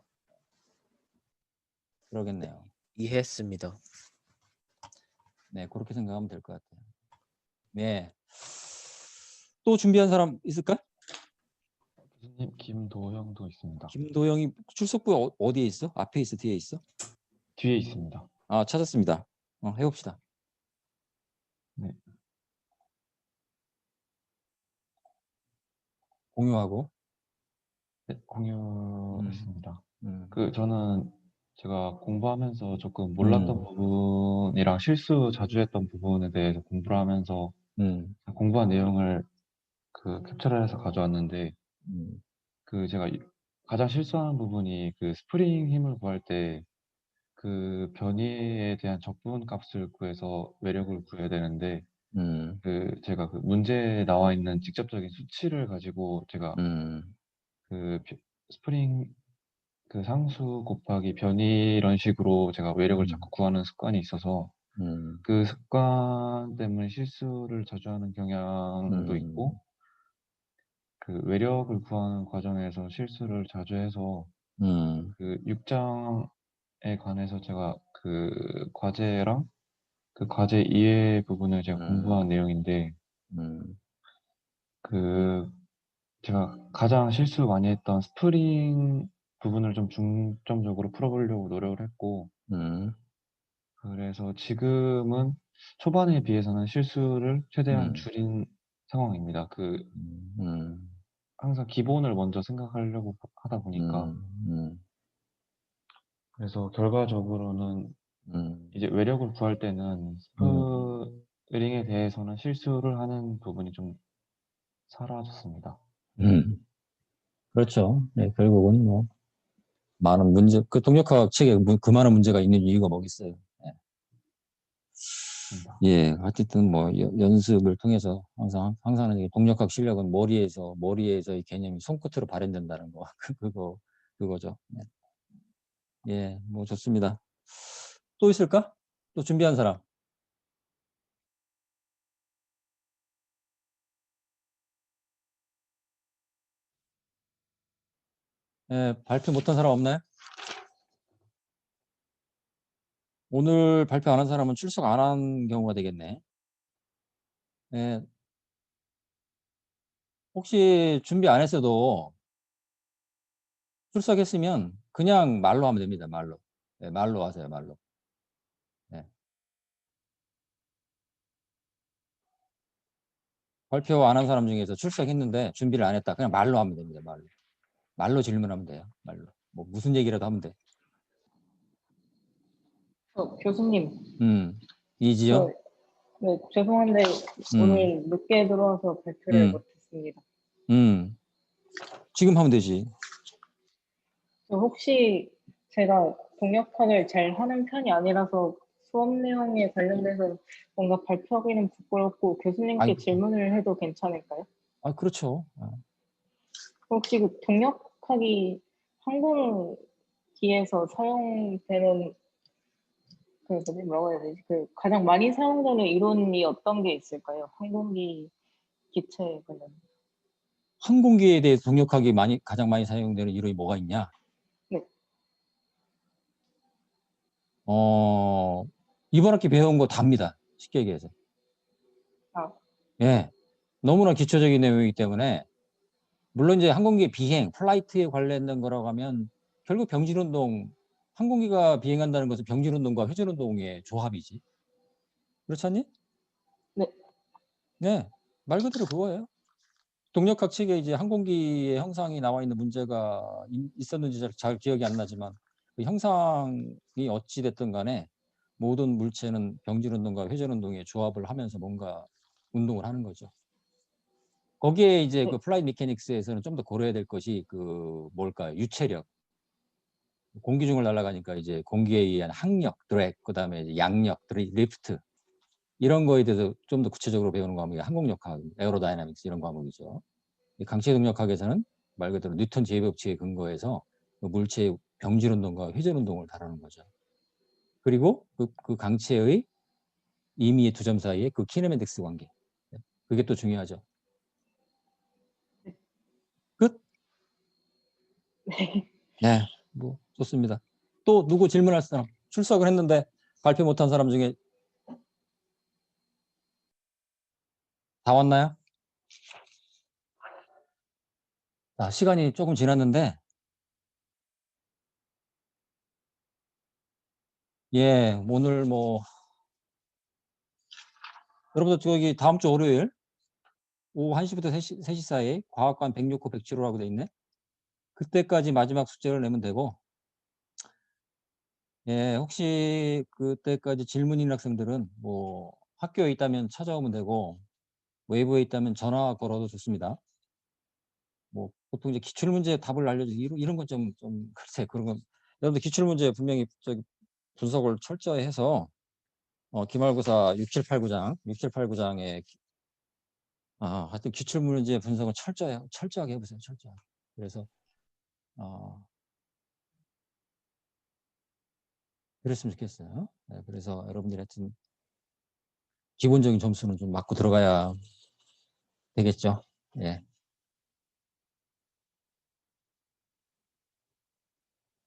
A: 그러겠네요.
U: 이해했습니다.
A: 네, 그렇게 생각하면 될 것 같아요. 네. 또 준비한 사람 있을까?
G: 교수님, 김도영도 있습니다.
A: 김도영이 출석부에 어디에 있어? 앞에 있어? 뒤에 있어?
G: 뒤에 있습니다.
A: 찾았습니다. 해봅시다.
G: 네.
A: 공유하고.
G: 네, 공유했습니다. 저는 제가 공부하면서 조금 몰랐던 부분이랑 실수 자주 했던 부분에 대해서 공부를 하면서 공부한 내용을 캡처를 해서 가져왔는데 제가 가장 실수하는 부분이 스프링 힘을 구할 때 변이에 대한 적분 값을 구해서 외력을 구해야 되는데 제가 문제에 나와 있는 직접적인 수치를 가지고 제가 스프링 상수 곱하기 변이 이런 식으로 제가 외력을 자꾸 구하는 습관이 있어서 그 습관 때문에 실수를 자주 하는 경향도 있고 외력을 구하는 과정에서 실수를 자주 해서 6장에 관해서 제가 과제랑 그 과제 이해 부분을 제가 공부한 내용인데 그 제가 가장 실수 많이 했던 스프링 부분을 좀 중점적으로 풀어보려고 노력을 했고 그래서 지금은 초반에 비해서는 실수를 최대한 줄인 상황입니다. 항상 기본을 먼저 생각하려고 하다 보니까 그래서 결과적으로는 이제 외력을 구할 때는 스프링에 대해서는 실수를 하는 부분이 좀 사라졌습니다.
A: 그렇죠. 네, 결국은 뭐 많은 문제, 그 동력학 책에 그 많은 문제가 있는 이유가 뭐겠어요. 네. 예, 어쨌든 뭐 연습을 통해서 항상 이게 동력학 실력은 머리에서 이 개념이 손끝으로 발현된다는 거, 그거죠. 네. 예, 뭐 좋습니다. 또 있을까? 또 준비한 사람? 예, 발표 못한 사람 없나요? 오늘 발표 안 한 사람은 출석 안 한 경우가 되겠네. 예, 혹시 준비 안 했어도 출석했으면 그냥 말로 하면 됩니다. 말로. 네, 말로 하세요. 말로. 네. 발표 안 한 사람 중에서 출석했는데 준비를 안 했다. 그냥 말로 하면 됩니다. 말로. 말로 질문하면 돼요. 말로. 뭐 무슨 얘기라도 하면 돼.
B: 교수님,
A: 이지요?
B: 네, 죄송한데 오늘 늦게 들어와서 발표를 못했습니다.
A: 지금 하면 되지.
B: 혹시 제가 동력학을 잘 하는 편이 아니라서 수업 내용에 관련돼서 뭔가 발표하기는 부끄럽고 교수님께 질문을 해도 괜찮을까요?
A: 아, 그렇죠.
B: 혹시 그 동력학이 항공기에서 사용되는 뭐라고 해야 되지? 그 가장 많이 사용되는 이론이 어떤 게 있을까요? 항공기 기체에 관련.
A: 항공기에 대해 동력학이 가장 많이 사용되는 이론이 뭐가 있냐?
B: 네.
A: 이번 학기 배운 거 답니다. 쉽게 얘기해서. 예. 너무나 기초적인 내용이기 때문에 물론 이제 항공기의 비행, 플라이트에 관련된 거라고 하면 결국 병진운동, 항공기가 비행한다는 것은 병진운동과 회전운동의 조합이지. 그렇지 않니?
B: 네.
A: 네. 말 그대로 그거예요. 동력학 책에 이제 항공기의 형상이 나와 있는 문제가 있었는지 잘 기억이 안 나지만 그 형상이 어찌 됐든 간에 모든 물체는 병진운동과 회전운동의 조합을 하면서 뭔가 운동을 하는 거죠. 거기에 이제 그 플라이트 메카닉스에서는 좀 더 고려해야 될 것이 뭘까요? 유체력. 공기 중을 날아가니까 이제 공기에 의한 항력, 드랙, 그다음에 이제 양력, 리프트 이런 거에 대해서 좀 더 구체적으로 배우는 과목이 항공력학, 에어로다이나믹스 이런 과목이죠. 강체 동력학에서는 말 그대로 뉴턴 제법칙에 근거해서 그 물체의 병질 운동과 회전 운동을 다루는 거죠. 그리고 그 강체의 임의의 두 점 사이에 그 키네매틱스 관계. 그게 또 중요하죠. 끝? 네, 뭐 좋습니다. 또 누구 질문할 사람? 출석을 했는데 발표 못한 사람 중에 다 왔나요? 자, 시간이 조금 지났는데 예, 오늘 뭐 여러분들 저기 다음 주 월요일 오후 1시부터 3시 사이 과학관 106호 107호라고 돼 있네. 그때까지 마지막 숙제를 내면 되고 예, 혹시 그때까지 질문 있는 학생들은 뭐 학교에 있다면 찾아오면 되고 외부에 있다면 전화 걸어도 좋습니다. 뭐 보통 이제 기출문제 답을 알려주기 이런 건 좀 글쎄 그런 건 여러분들 기출문제 분명히 저기 분석을 철저히 해서 기말고사 6789장에 하여튼 기출문제 분석은 철저하게 해보세요. 철저하게. 그래서 그랬으면 좋겠어요. 네, 그래서 여러분들이 하여튼 기본적인 점수는 좀 맞고 들어가야 되겠죠. 예.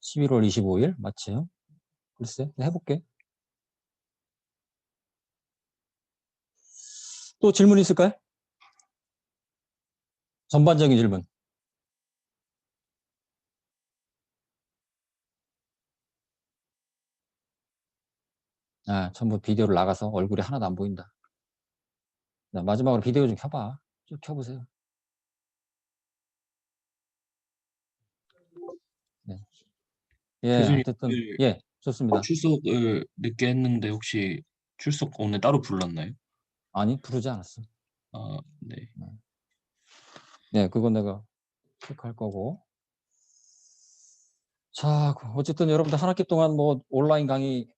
A: 11월 25일 맞죠? 글쎄 해볼게. 또 질문 있을까요? 전반적인 질문. 아, 전부 비디오를 나가서 얼굴이 하나도 안 보인다. 자, 마지막으로 비디오 좀 켜봐. 쭉 켜보세요. 네. 예,
C: 교수님,
A: 어쨌든 예, 좋습니다.
C: 출석을 늦게 했는데 혹시 출석 오늘 따로 불렀나요?
A: 아니, 부르지 않았어.
C: 아, 네.
A: 네, 그건 내가 체크할 거고. 자, 어쨌든 여러분들 한 학기 동안 뭐 온라인 강의도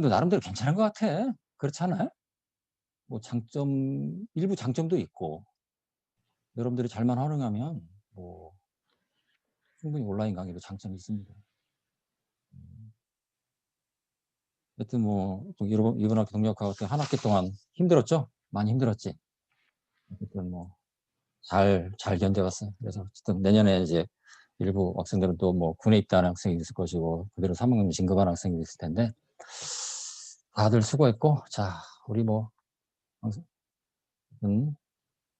A: 나름대로 괜찮은 것 같아. 그렇지 않아요? 뭐 일부 장점도 있고, 여러분들이 잘만 활용하면 뭐 충분히 온라인 강의도 장점이 있습니다. 하여튼 뭐 이번 학기 동력하고 한 학기 동안 힘들었죠? 많이 힘들었지. 어쨌든 뭐 잘 견뎌왔어요. 그래서 어쨌든 내년에 이제 일부 학생들은 또 뭐 군에 입대하는 학생이 있을 것이고 그대로 사망금 진급하는 학생이 있을 텐데 다들 수고했고, 자, 우리 뭐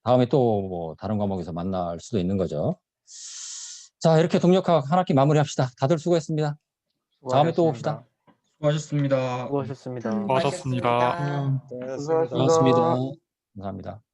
A: 다음에 또 뭐 다른 과목에서 만날 수도 있는 거죠. 자, 이렇게 동력학 한 학기 마무리합시다. 다들 수고했습니다. 다음에 또 봅시다.
T: 수고하셨습니다.
U: 수고하셨습니다.
F: 수고하셨습니다.
T: 수고하셨습니다.
A: 고맙습니다. 감사합니다.